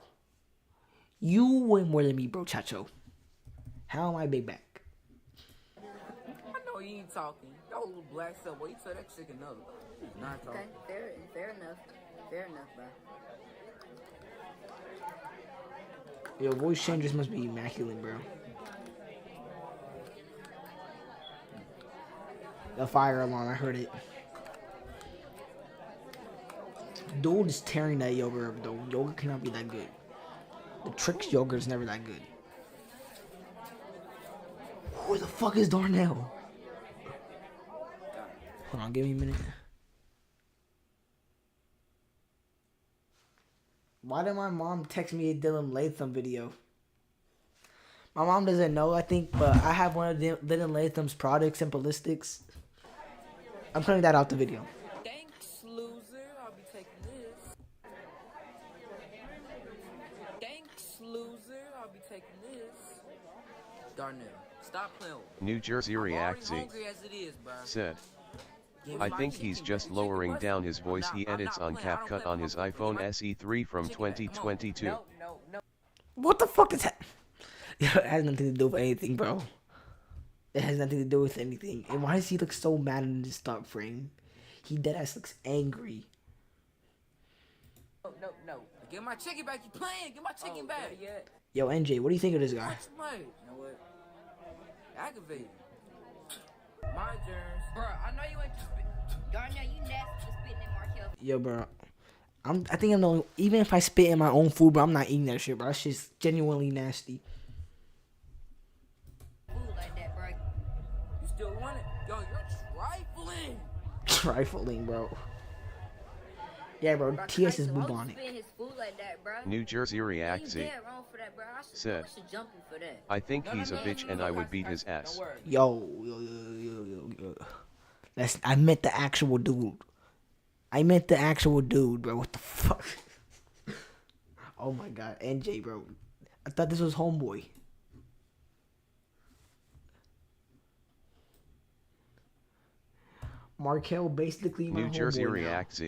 [SPEAKER 1] You weigh more than me, bro, Chacho. How am I big bag?
[SPEAKER 17] Oh, you ain't talking. Yo, little black stuff. Boy, you tell that chicken no. He's not talking.
[SPEAKER 18] Okay, fair enough. Fair enough, bro.
[SPEAKER 1] Yo, voice changers must be immaculate, bro. The fire alarm, I heard it. Dude is tearing that yogurt up, though. Yogurt cannot be that good. The Trix yogurt is never that good. Who the fuck is Darnell? Hold on, give me a minute. Why did my mom text me a Dylan Latham video? My mom doesn't know, I think, but I have one of Dylan Latham's products and ballistics. I'm putting that out the video.
[SPEAKER 17] Thanks, loser. I'll be taking this. Thanks, loser. I'll be taking this. Darnell, stop playing with me.
[SPEAKER 3] New Jersey Reacts
[SPEAKER 17] Hungry as it is, bro.
[SPEAKER 3] said, I think he's just lowering down his voice. He edits on CapCut on his iPhone SE3 from 2022.
[SPEAKER 1] What the fuck is that? Yo, it has nothing to do with anything, bro. It has nothing to do with anything. And why does he look so mad in this start frame? He deadass looks angry.
[SPEAKER 17] No. Get my chicken back. You playing? Get my chicken back.
[SPEAKER 1] Yo, NJ, what do you think of this guy?
[SPEAKER 17] You know what? Aggravating. My germs. Bro, I know you ain't just spit.
[SPEAKER 18] Darnell, you nasty for spitting in Markel.
[SPEAKER 1] Yo, bro. I think I'm the only, even if I spit in my own food, bro, I'm not eating that shit, bro. That shit's genuinely nasty.
[SPEAKER 18] Food like that, bro.
[SPEAKER 17] You still want it? Yo, you're trifling.
[SPEAKER 1] Trifling, bro. Yeah, bro. TS is bubonic.
[SPEAKER 18] His food like that, bro.
[SPEAKER 3] New Jersey Reacts said, I think he's a bitch and I would beat his ass.
[SPEAKER 1] Yo. I meant the actual dude. Bro. What the fuck? Oh my god, NJ, bro. I thought this was Homeboy. Markel basically my
[SPEAKER 3] New Jersey
[SPEAKER 1] homeboy
[SPEAKER 3] Reacts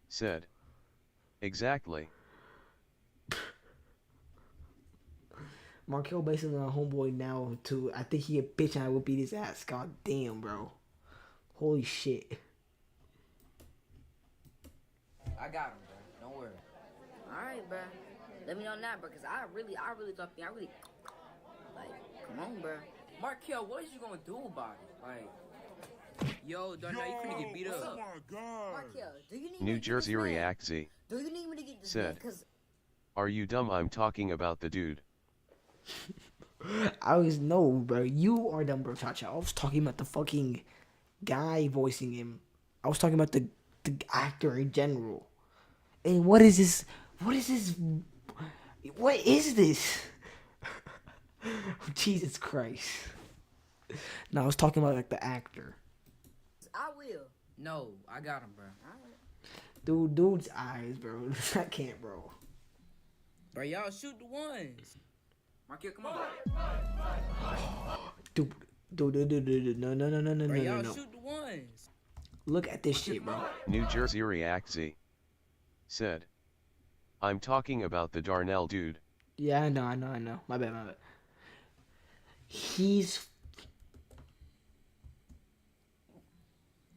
[SPEAKER 3] said, exactly.
[SPEAKER 1] Markel basically my homeboy now too. I think he a bitch and I would beat his ass. God damn, bro. Holy shit.
[SPEAKER 17] I got him, bro. Don't worry.
[SPEAKER 18] Alright, bro. Let me know now, bro, because I really thought, like, come on, bro.
[SPEAKER 17] Markel, what is you gonna do about it? Like, yo, Darnell, you finna get beat up.
[SPEAKER 18] Oh my god. Markel, do you need
[SPEAKER 3] New Jersey Reacts
[SPEAKER 18] Do you need me to get this
[SPEAKER 3] said,
[SPEAKER 18] because
[SPEAKER 3] are you dumb? I'm talking about the dude.
[SPEAKER 1] I always know, bro. You are dumb, bro, Chacha. I was talking about the fucking guy voicing him. I was talking about the actor in general. And what is this? What is this? Jesus Christ. No, I was talking about like the actor.
[SPEAKER 18] I will.
[SPEAKER 17] No, I got him,
[SPEAKER 18] bro.
[SPEAKER 1] Dude's eyes, bro. I can't, bro.
[SPEAKER 17] Bro, y'all shoot the ones. Markel, come on.
[SPEAKER 1] Dude, no.
[SPEAKER 17] Bro, y'all shoot the ones.
[SPEAKER 1] Look at this shit, bro.
[SPEAKER 3] New Jersey Reacts said, I'm talking about the Darnell dude.
[SPEAKER 1] Yeah, I know. My bad. He's...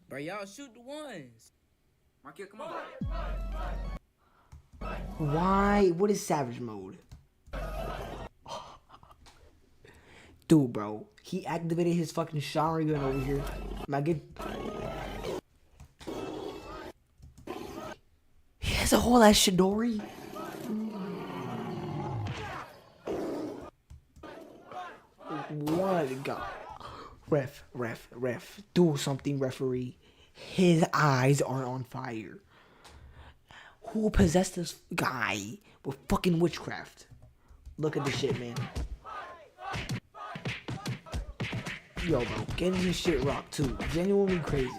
[SPEAKER 17] Bro, y'all shoot the ones. Markel, come on.
[SPEAKER 1] Why? What is Savage Mode? Dude, bro. He activated his fucking shower gun over here. He has a whole ass Shidori. What God? Ref. Do something, referee. His eyes are on fire. Who possessed this guy with fucking witchcraft? Look at this shit, man. Yo, bro, getting this shit rocked too. Genuinely crazy.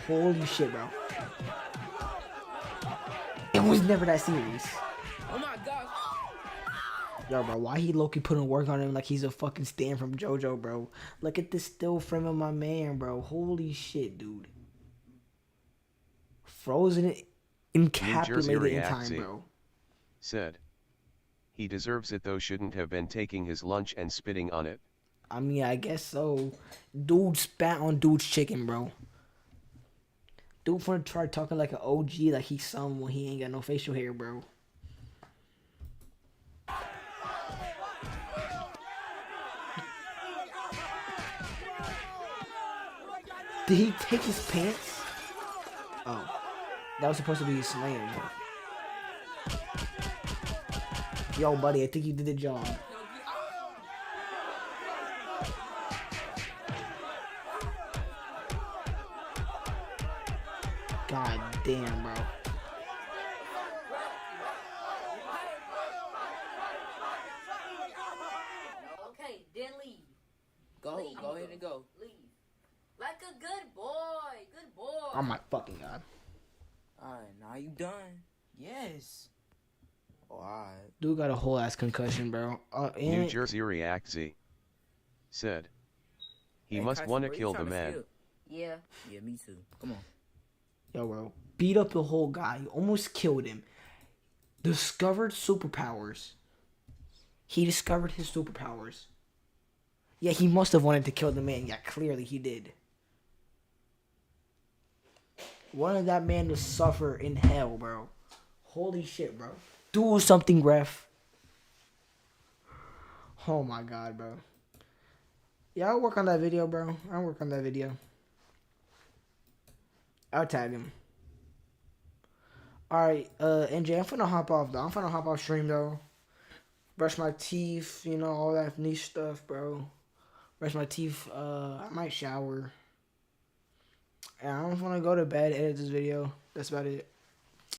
[SPEAKER 1] Holy shit, bro. It was never that serious.
[SPEAKER 17] Oh my god.
[SPEAKER 1] Yo, bro, why he Loki putting work on him like he's a fucking Stan from JoJo, bro? Look at this still frame of my man, bro. Holy shit, dude. Frozen encapsulated in time, bro.
[SPEAKER 3] Said. He deserves it though, shouldn't have been taking his lunch and spitting on it.
[SPEAKER 1] I mean, I guess so. Dude spat on dude's chicken, bro. Dude finna try talking like an OG, like he's some when he ain't got no facial hair, bro. Did he take his pants? Oh, that was supposed to be his slam. Yo, buddy, I think you did the job. God damn, bro.
[SPEAKER 18] Okay, then leave.
[SPEAKER 17] Go ahead and go.
[SPEAKER 18] Leave. Like a good boy. Good boy.
[SPEAKER 1] Oh my fucking god.
[SPEAKER 17] Alright, now you done. Yes. Alright.
[SPEAKER 1] Dude got a whole ass concussion, bro.
[SPEAKER 3] New Jersey React Z. Said. He
[SPEAKER 17] Hey,
[SPEAKER 3] must
[SPEAKER 17] Tyson,
[SPEAKER 3] wanna
[SPEAKER 17] bro, you
[SPEAKER 3] kill the
[SPEAKER 17] tryna
[SPEAKER 3] man.
[SPEAKER 17] steal?
[SPEAKER 18] Yeah.
[SPEAKER 17] Yeah, me too. Come on.
[SPEAKER 1] Yo, bro. Beat up the whole guy. Almost killed him. Discovered superpowers. He discovered his superpowers. Yeah, he must have wanted to kill the man. Yeah, clearly he did. Wanted that man to suffer in hell, bro. Holy shit, bro. Do something, ref. Oh my god, bro. Yeah, I'll work on that video, bro. I'll work on that video. I'll tag him. Alright, NJ, I'm finna hop off, though. I'm finna hop off stream, though. Brush my teeth, you know, all that niche stuff, bro. Brush my teeth, I might shower. And I don't want to go to bed, edit this video. That's about it.